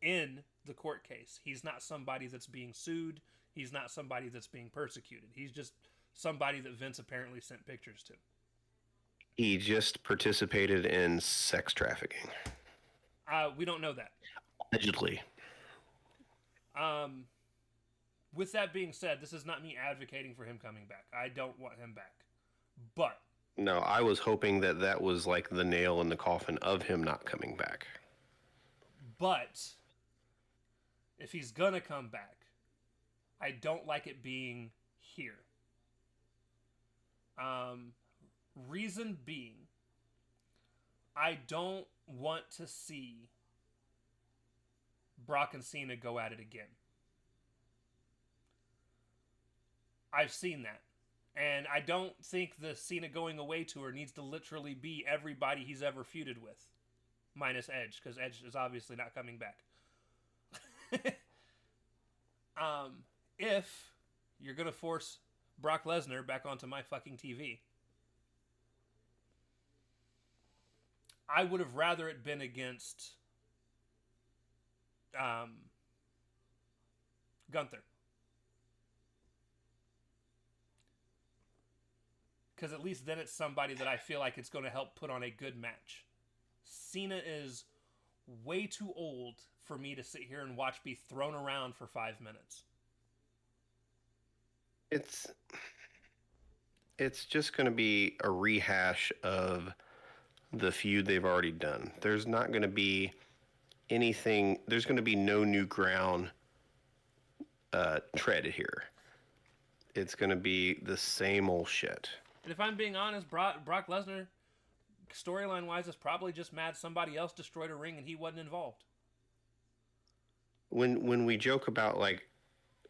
in the court case. He's not somebody that's being sued. He's not somebody that's being persecuted. He's just somebody that Vince apparently sent pictures to. He just participated in sex trafficking. We don't know that. Allegedly. With that being said, this is not me advocating for him coming back. I don't want him back. But No, I was hoping that that was like the nail in the coffin of him not coming back. But if he's gonna come back, I don't like it being here. Reason being, I don't want to see Brock and Cena go at it again. I've seen that. And I don't think the Cena going away tour needs to literally be everybody he's ever feuded with. Minus Edge, because Edge is obviously not coming back. If you're going to force Brock Lesnar back onto my fucking TV, I would have rather it been against Gunther. Because at least then it's somebody that I feel like it's going to help put on a good match. Cena is way too old for me to sit here and watch be thrown around for 5 minutes. It's just going to be a rehash of the feud they've already done. There's not going to be anything. There's going to be no new ground treaded here. It's going to be the same old shit. And if I'm being honest, Brock Lesnar, storyline-wise, is probably just mad somebody else destroyed a ring and he wasn't involved. When we joke about like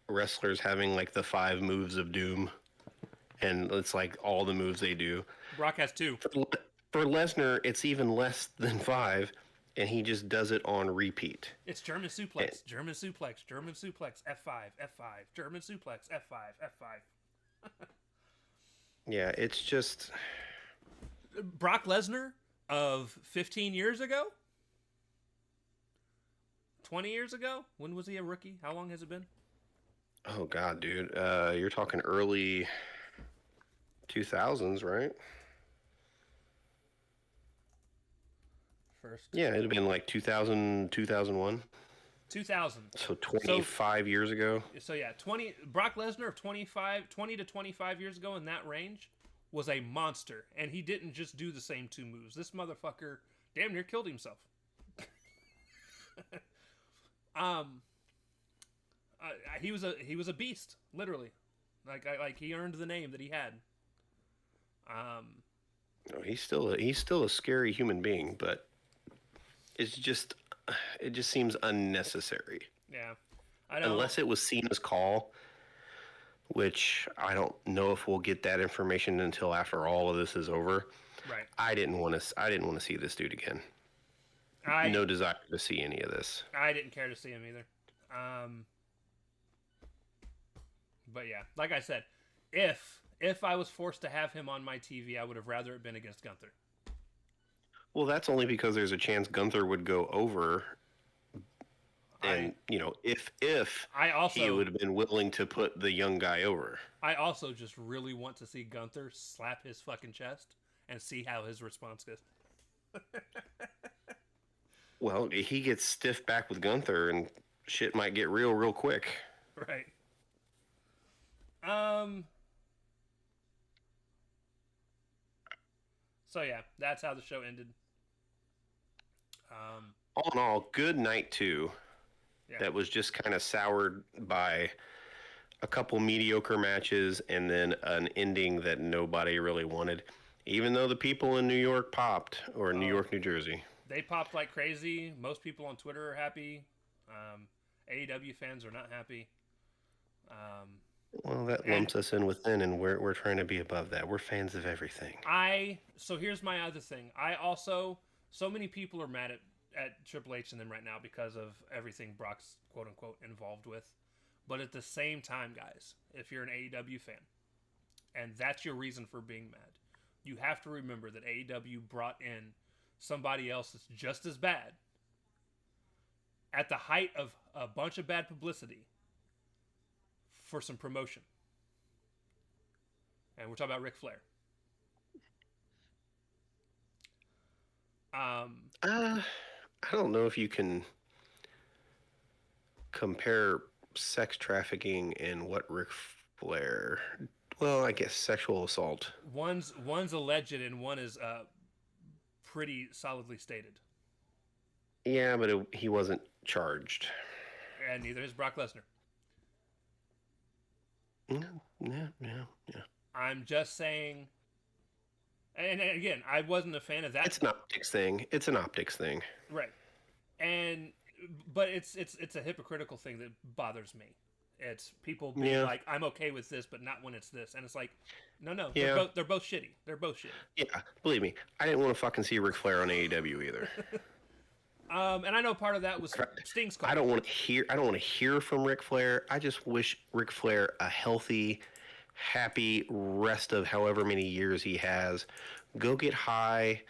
wrestlers having like the 5 moves of doom, and it's like all the moves they do. Brock has 2. For Lesnar, it's even less than 5, and he just does it on repeat. It's German suplex, German suplex, German suplex, F5, F5, German suplex, F5, F5. Yeah, it's just... Brock Lesnar of 15 years ago? 20 years ago? When was he a rookie? How long has it been? Oh, God, dude. You're talking early 2000s, right? First. Yeah, it'd have been like 2000, 2001. 2000. So 25 years ago. So yeah, Brock Lesnar of 20 to 25 years ago in that range was a monster, and he didn't just do the same 2 moves. This motherfucker damn near killed himself. He was a beast, literally. Like he earned the name that he had. No, he's still a scary human being, but it just seems unnecessary. Yeah, unless it was Cena's call, which I don't know if we'll get that information until after all of this is over. Right. I didn't want to see this dude again. No desire to see any of this. I didn't care to see him either. But yeah, like I said, if I was forced to have him on my TV, I would have rather it been against Gunther. Well, that's only because there's a chance Gunther would go over. And, if he would have been willing to put the young guy over. I also just really want to see Gunther slap his fucking chest and see how his response goes. Well, he gets stiff back with Gunther and shit might get real quick. Right. So yeah, that's how the show ended. All in all, good night too. Yeah. That was just kind of soured by a couple mediocre matches and then an ending that nobody really wanted, even though the people in New York popped, or New York, New Jersey. They popped like crazy. Most people on Twitter are happy. AEW fans are not happy. Well, that lumps us in within, and we're trying to be above that. We're fans of everything. So here's my other thing. So many people are mad at Triple H and them right now because of everything Brock's quote unquote involved with. But at the same time, guys, if you're an AEW fan and that's your reason for being mad, you have to remember that AEW brought in somebody else that's just as bad at the height of a bunch of bad publicity for some promotion. And we're talking about Ric Flair. I don't know if you can compare sex trafficking and what Ric Flair. Well, I guess sexual assault. One's alleged and one is pretty solidly stated. Yeah, but he wasn't charged. And neither is Brock Lesnar. Yeah. I'm just saying. And again, I wasn't a fan of that. It's an optics thing. Right. But it's a hypocritical thing that bothers me. It's people being like, I'm okay with this, but not when it's this. And it's like, no. Yeah. They're both shitty. Yeah, believe me. I didn't want to fucking see Ric Flair on AEW either. And I know part of that was Sting's call. I don't want to hear from Ric Flair. I just wish Ric Flair a healthy, happy rest of however many years he has. Go get high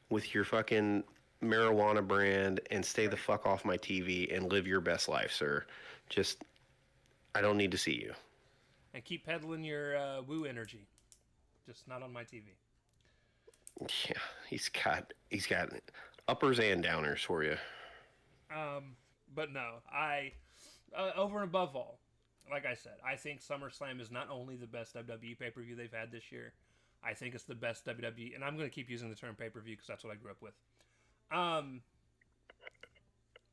with your fucking marijuana brand and stay the fuck off my TV and live your best life, sir. Just, I don't need to see you. And keep peddling your woo energy. Just not on my TV. Yeah, he's got uppers and downers for you. But no, over and above all, like I said, I think SummerSlam is not only the best WWE pay-per-view they've had this year, I think it's the best WWE, and I'm going to keep using the term pay-per-view because that's what I grew up with.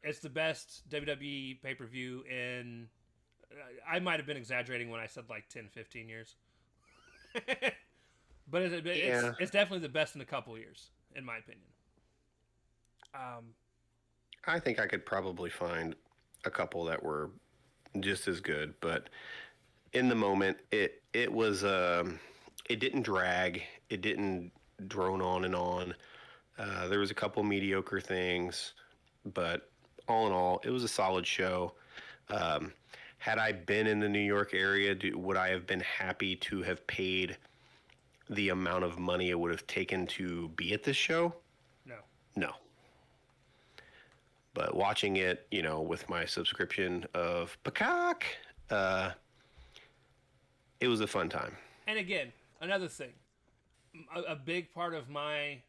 It's the best WWE pay-per-view in, I might have been exaggerating when I said like 10, 15 years. But it's definitely the best in a couple years, in my opinion. I think I could probably find a couple that were just as good, but in the moment, it was it didn't drag, it didn't drone on and on. There was a couple mediocre things, but all in all, it was a solid show. Had I been in the New York area, would I have been happy to have paid the amount of money it would have taken to be at this show? No. But watching it, with my subscription of Peacock, it was a fun time. And again, another thing, a big part of my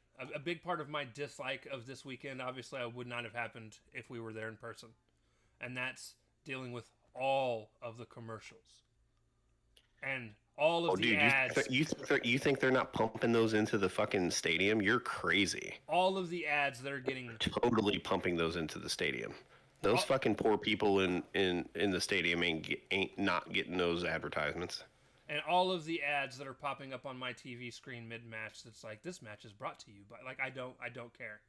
dislike of this weekend, obviously, would not have happened if we were there in person, and that's dealing with all of the commercials and all of the ads. You think they're not pumping those into the fucking stadium? You're crazy. All of the ads that are getting totally pumping those into the stadium. Those fucking poor people in the stadium ain't not getting those advertisements. And all of the ads that are popping up on my TV screen mid-match, that's like, this match is brought to you by, like, I don't care.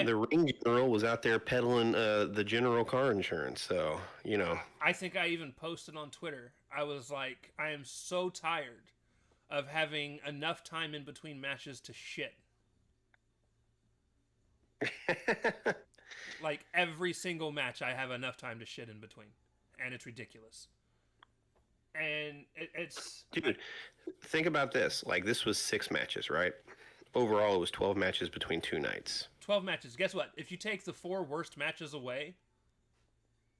The ring general was out there peddling the general car insurance, so I think I even posted on Twitter. I was like, I am so tired of having enough time in between matches to shit. Like every single match, I have enough time to shit in between, and it's ridiculous. And it's dude. Think about this. Like, this was 6 matches, right? Overall, it was 12 matches between 2 nights. 12 matches. Guess what? If you take the 4 worst matches away,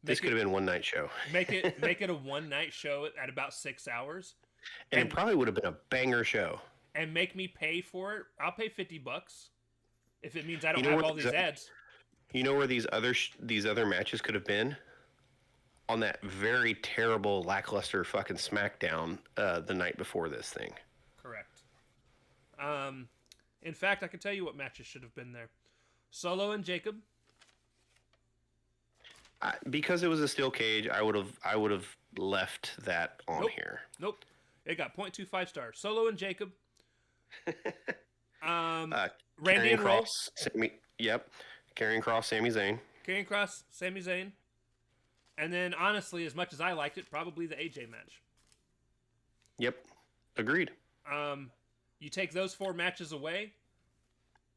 this could have been one night show. make it a one night show at about 6 hours, and it probably would have been a banger show. And make me pay for it. I'll pay $50 if it means I don't have all these ads. You know where these other matches could have been? On that very terrible, lackluster fucking SmackDown the night before this thing. Correct. In fact, I can tell you what matches should have been there. Solo and Jacob. Because it was a steel cage, I would have left that on here. Nope. It got 0.25 stars. Solo and Jacob. Randy and Ross. Karrion Kross, Sami Zayn. Karrion Kross, Sami Zayn. And then, honestly, as much as I liked it, probably the AJ match. Yep. Agreed. You take those 4 matches away.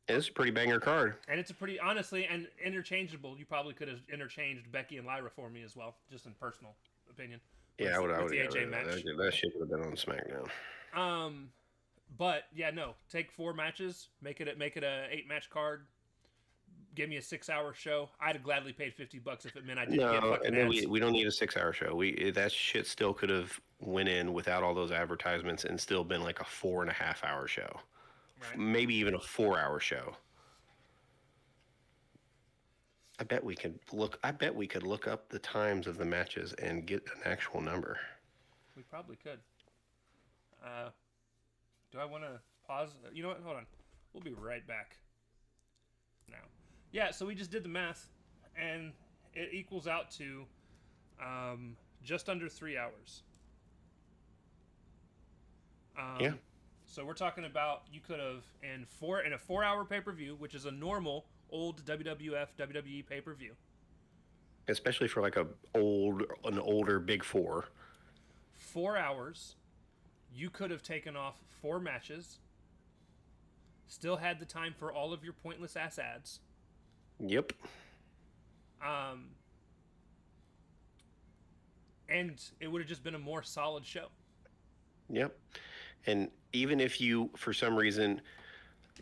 It's a pretty banger card. And it's a pretty, honestly, and interchangeable. You probably could have interchanged Becky and Lyra for me as well, just in personal opinion. Yeah, I would. The AJ match. That shit would have been on SmackDown. But yeah, no. Take 4 matches, make it a 8-match card. give me a 6-hour show, I'd have gladly paid $50 if it meant I didn't get No, fucking and then ads. we don't need a 6 hour show. That shit still could have went in without all those advertisements and still been like a 4.5 hour show, Right. maybe even a 4 hour show. I bet we could look. I bet we could look up the times of the matches and get an actual number. We probably could. Do I want to pause? You know what? Hold on. We'll be right back. Now, yeah. So we just did the math, and it equals out to just under 3 hours. Yeah. So we're talking about you could have in a 4-hour pay-per-view, which is a normal old WWF WWE pay-per-view. Especially for like an older Big Four. 4 hours, you could have taken off 4 matches, still had the time for all of your pointless ass ads. Yep. And it would have just been a more solid show. Yep. And even if you, for some reason,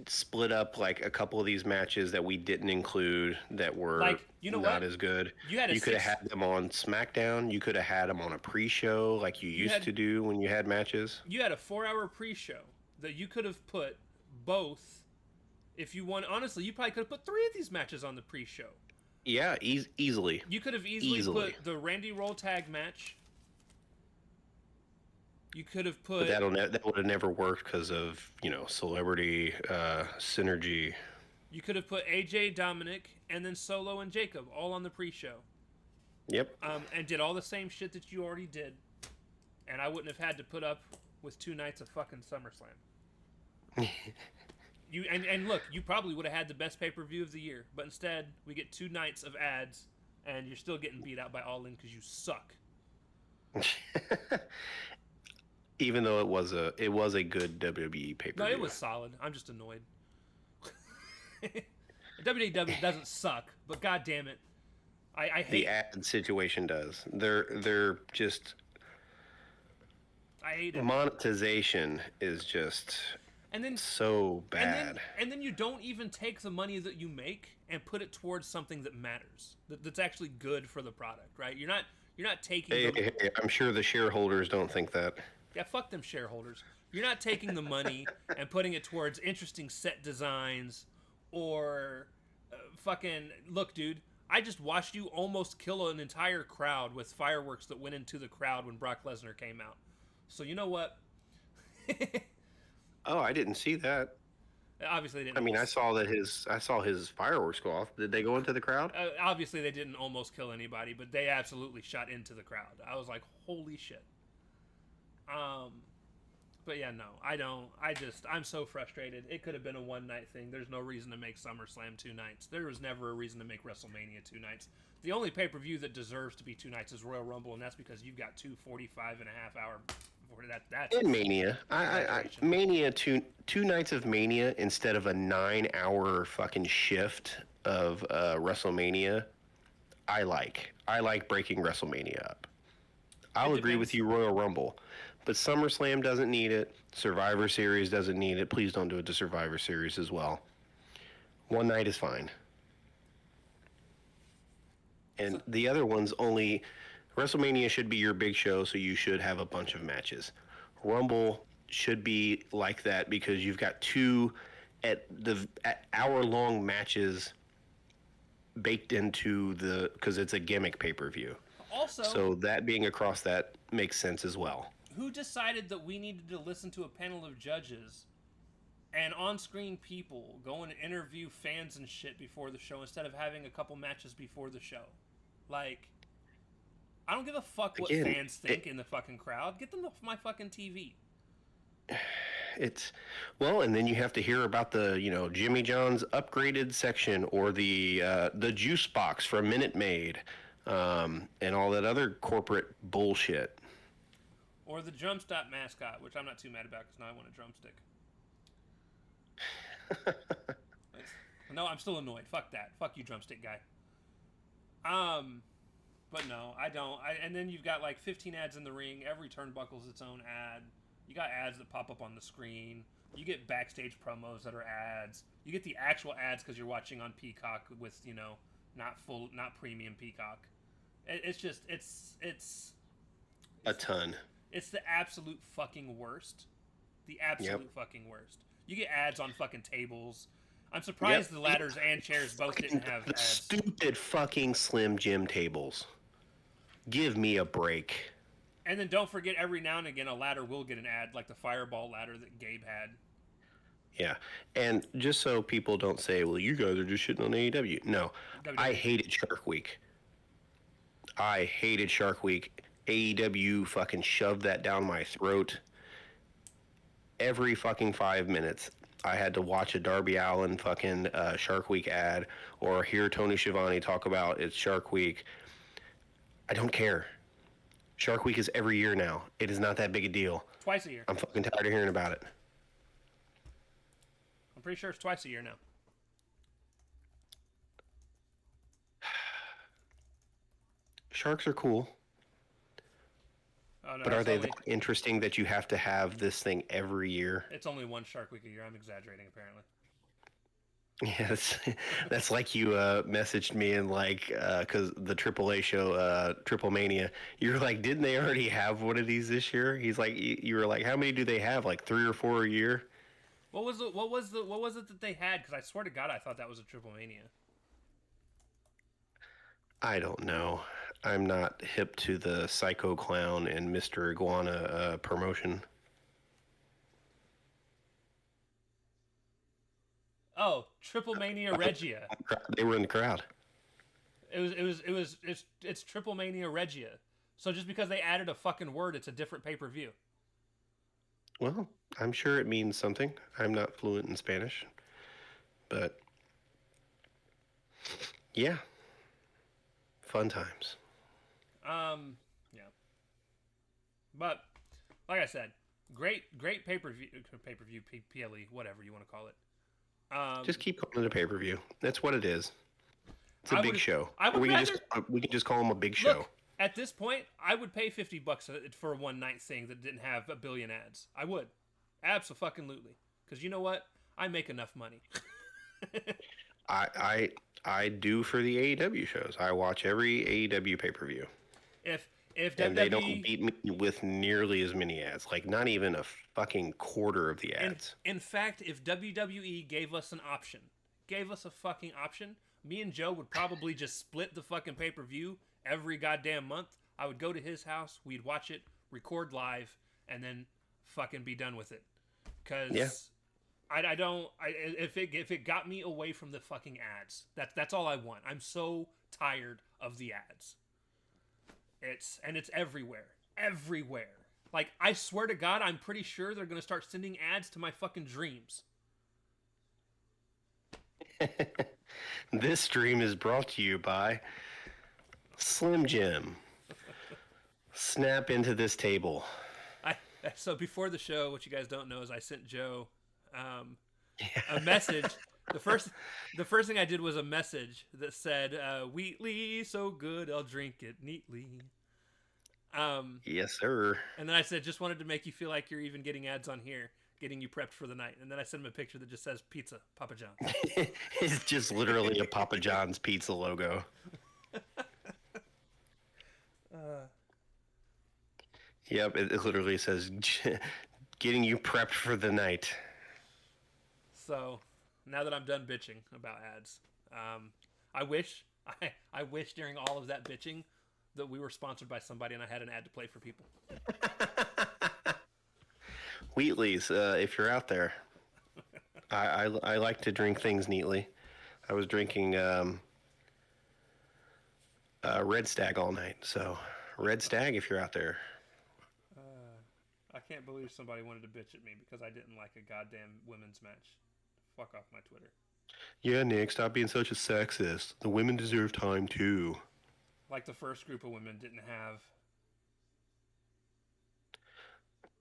split up like a couple of these matches that we didn't include that were Like, you know not what? as good, You could have had them on SmackDown. You could have had them on a pre-show like you used to do when you had matches. You had a 4-hour pre-show that you could have put both. If you want, honestly, you probably could have put 3 of these matches on the pre-show. Yeah, easily. You could have easily put the Randy Roll tag match. You could have put. But that would have never worked because of celebrity synergy. You could have put AJ, Dominic, and then Solo and Jacob all on the pre-show. Yep. And did all the same shit that you already did, and I wouldn't have had to put up with 2 nights of fucking SummerSlam. And look, you probably would have had the best pay-per-view of the year, but instead we get 2 nights of ads, and you're still getting beat out by All In because you suck. Even though it was a good WWE pay-per-view. No, it was solid. I'm just annoyed. WWE doesn't suck, but god damn it, I hate the ad situation does. They're just. I hate it. Monetization is just so bad. And then you don't even take the money that you make and put it towards something that matters. That's actually good for the product, right? You're not taking. Hey, I'm sure the shareholders don't think that. Yeah, fuck them shareholders. You're not taking the money and putting it towards interesting set designs or fucking look, dude. I just watched you almost kill an entire crowd with fireworks that went into the crowd when Brock Lesnar came out. So you know what? Oh, I didn't see that. Obviously, they didn't. I mean, I saw his fireworks go off. Did they go into the crowd? Obviously, they didn't almost kill anybody, but they absolutely shot into the crowd. I was like, holy shit. But yeah, no, I don't. I'm so frustrated. It could have been a 1-night thing. There's no reason to make SummerSlam 2 nights. There was never a reason to make WrestleMania 2 nights. The only pay-per-view that deserves to be 2 nights is Royal Rumble, and that's because you've got 2 45.5-hour. That's in Mania. Mania, two nights of Mania instead of a 9-hour fucking shift of WrestleMania. I like breaking WrestleMania up. I'll agree with you, Royal Rumble. But SummerSlam doesn't need it. Survivor Series doesn't need it. Please don't do it to Survivor Series as well. 1 night is fine. And the other ones only... WrestleMania should be your big show, so you should have a bunch of matches. Rumble should be like that because you've got 2 at hour-long matches baked into because it's a gimmick pay-per-view. Also, so that being across that makes sense as well. Who decided that we needed to listen to a panel of judges and on-screen people go and interview fans and shit before the show instead of having a couple matches before the show? Like, I don't give a fuck what fans think in the fucking crowd. Get them off my fucking TV. And then you have to hear about the Jimmy John's upgraded section or the juice box for Minute Maid, and all that other corporate bullshit. Or the drumstick mascot, which I'm not too mad about because now I want a drumstick. No, I'm still annoyed. Fuck that. Fuck you, drumstick guy. But no, I don't. And then you've got like 15 ads in the ring. Every turnbuckle's its own ad. You got ads that pop up on the screen. You get backstage promos that are ads. You get the actual ads because you're watching on Peacock with not premium Peacock. It's just A ton. it's the absolute fucking worst. The absolute Yep. fucking worst. You get ads on fucking tables. I'm surprised the ladders and chairs both didn't have The ads. stupid fucking Slim Jim tables. Give me a break. And then don't forget, every now and again, a ladder will get an ad, like the Fireball ladder that Gabe had. Yeah. And just so people don't say, well, you guys are just shitting on AEW. No. I hated Shark Week. I hated Shark Week. AEW fucking shoved that down my throat. Every fucking 5 minutes, I had to watch a Darby Allin fucking Shark Week ad or hear Tony Schiavone talk about it's Shark Week. I don't care. Shark Week is every year now. It is not that big a deal. Twice a year. I'm fucking tired of hearing about it. I'm pretty sure it's twice a year now. Sharks are cool. Oh, no, But are they only, that interesting that you have to have this thing every year? It's only one Shark Week a year. I'm exaggerating, apparently. Yes, that's like you messaged me and like because the AAA show Triple Mania, you're like, didn't they already have one of these this year? He's like, you were like, how many do they have? Like 3 or 4 a year? What was it that they had? Because I swear to God, I thought that was a Triple Mania. I don't know. I'm not hip to the Psycho Clown and Mr. Iguana promotion. Oh, Triple Mania Regia. They were in the crowd. It's Triple Mania Regia. So just because they added a fucking word, it's a different pay-per-view. Well, I'm sure it means something. I'm not fluent in Spanish. But yeah. Fun times. Yeah. But like I said, great pay-per-view, PLE, whatever you want to call it. Just keep calling it a pay-per-view. That's what it is. It's a big show. We can just call them a big show. Look, at this point, I would pay $50 for a one-night thing that didn't have a billion ads. I would. Absolutely. Because you know what? I make enough money. I do for the AEW shows. I watch every AEW pay-per-view. If and they don't beat me with nearly as many ads. Like, not even a fucking quarter of the ads. In fact, if WWE gave us a fucking option, me and Joe would probably just split the fucking pay-per-view every goddamn month. I would go to his house, we'd watch it, record live, and then fucking be done with it. Because if it got me away from the fucking ads, that's all I want. I'm so tired of the ads. It's everywhere. Like, I swear to God, I'm pretty sure they're gonna start sending ads to my fucking dreams. This stream is brought to you by Slim Jim. Snap into this table. So before the show, what you guys don't know is I sent Joe a message. The first thing I did was a message that said, "Wheatley, so good, I'll drink it neatly." Yes, sir. And then I said, "Just wanted to make you feel like you're even getting ads on here, getting you prepped for the night." And then I sent him a picture that just says "Pizza, Papa John's." It's just literally a Papa John's pizza logo. Yep, it literally says "Getting you prepped for the night." So now that I'm done bitching about ads, I wish during all of that bitching that we were sponsored by somebody and I had an ad to play for people. Wheatley's, if you're out there, I like to drink things neatly. I was drinking Red Stag all night, so Red Stag, if you're out there. I can't believe somebody wanted to bitch at me because I didn't like a goddamn women's match. Fuck off my Twitter. Yeah, Nick, stop being such a sexist. The women deserve time too. Like the first group of women didn't have.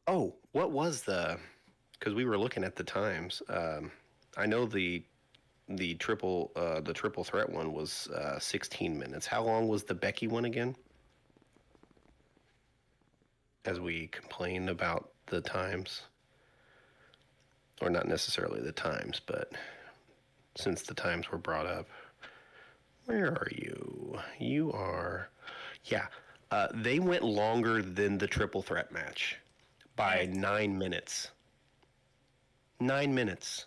Oh, what was the? Because we were looking at the times. I know the triple threat one was 16 minutes. How long was the Becky one again? As we complain about the times. or not necessarily the times, but since the times were brought up, where are you? You are, yeah. They went longer than the triple threat match by 9 minutes. 9 minutes.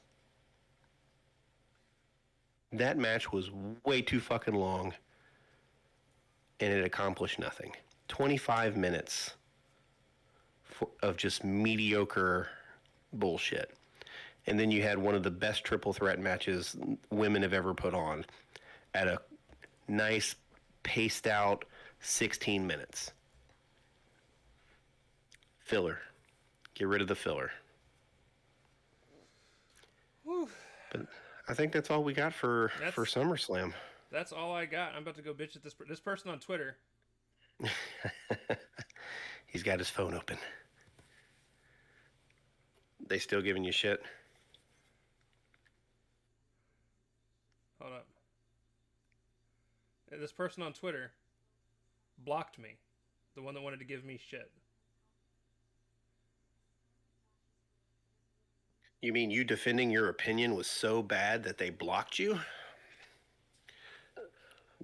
That match was way too fucking long, and it accomplished nothing. 25 minutes of just mediocre bullshit. And then you had one of the best triple threat matches women have ever put on at a nice, paced out 16 minutes. Filler. Get rid of the filler. Whew. But I think that's all we got for SummerSlam. That's all I got. I'm about to go bitch at this person on Twitter. He's got his phone open. They still giving you shit? Hold up. This person on Twitter blocked me. The one that wanted to give me shit. You mean you defending your opinion was so bad that they blocked you?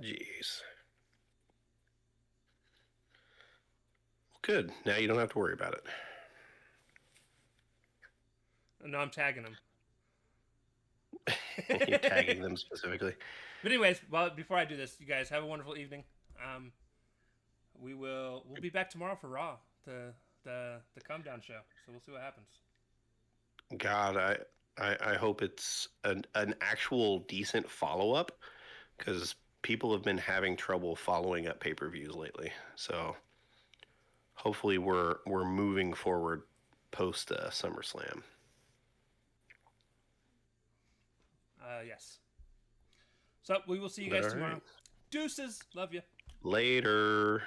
Jeez. Good. Now you don't have to worry about it. No, I'm tagging them. You're tagging them specifically. But anyways, well, before I do this, you guys have a wonderful evening. We'll be back tomorrow for Raw, the come down show. So we'll see what happens. God, I hope it's an actual decent follow up, because people have been having trouble following up pay-per-views lately. So hopefully we're moving forward post SummerSlam. Yes. So we will see you guys tomorrow. Right. Deuces. Love you. Later.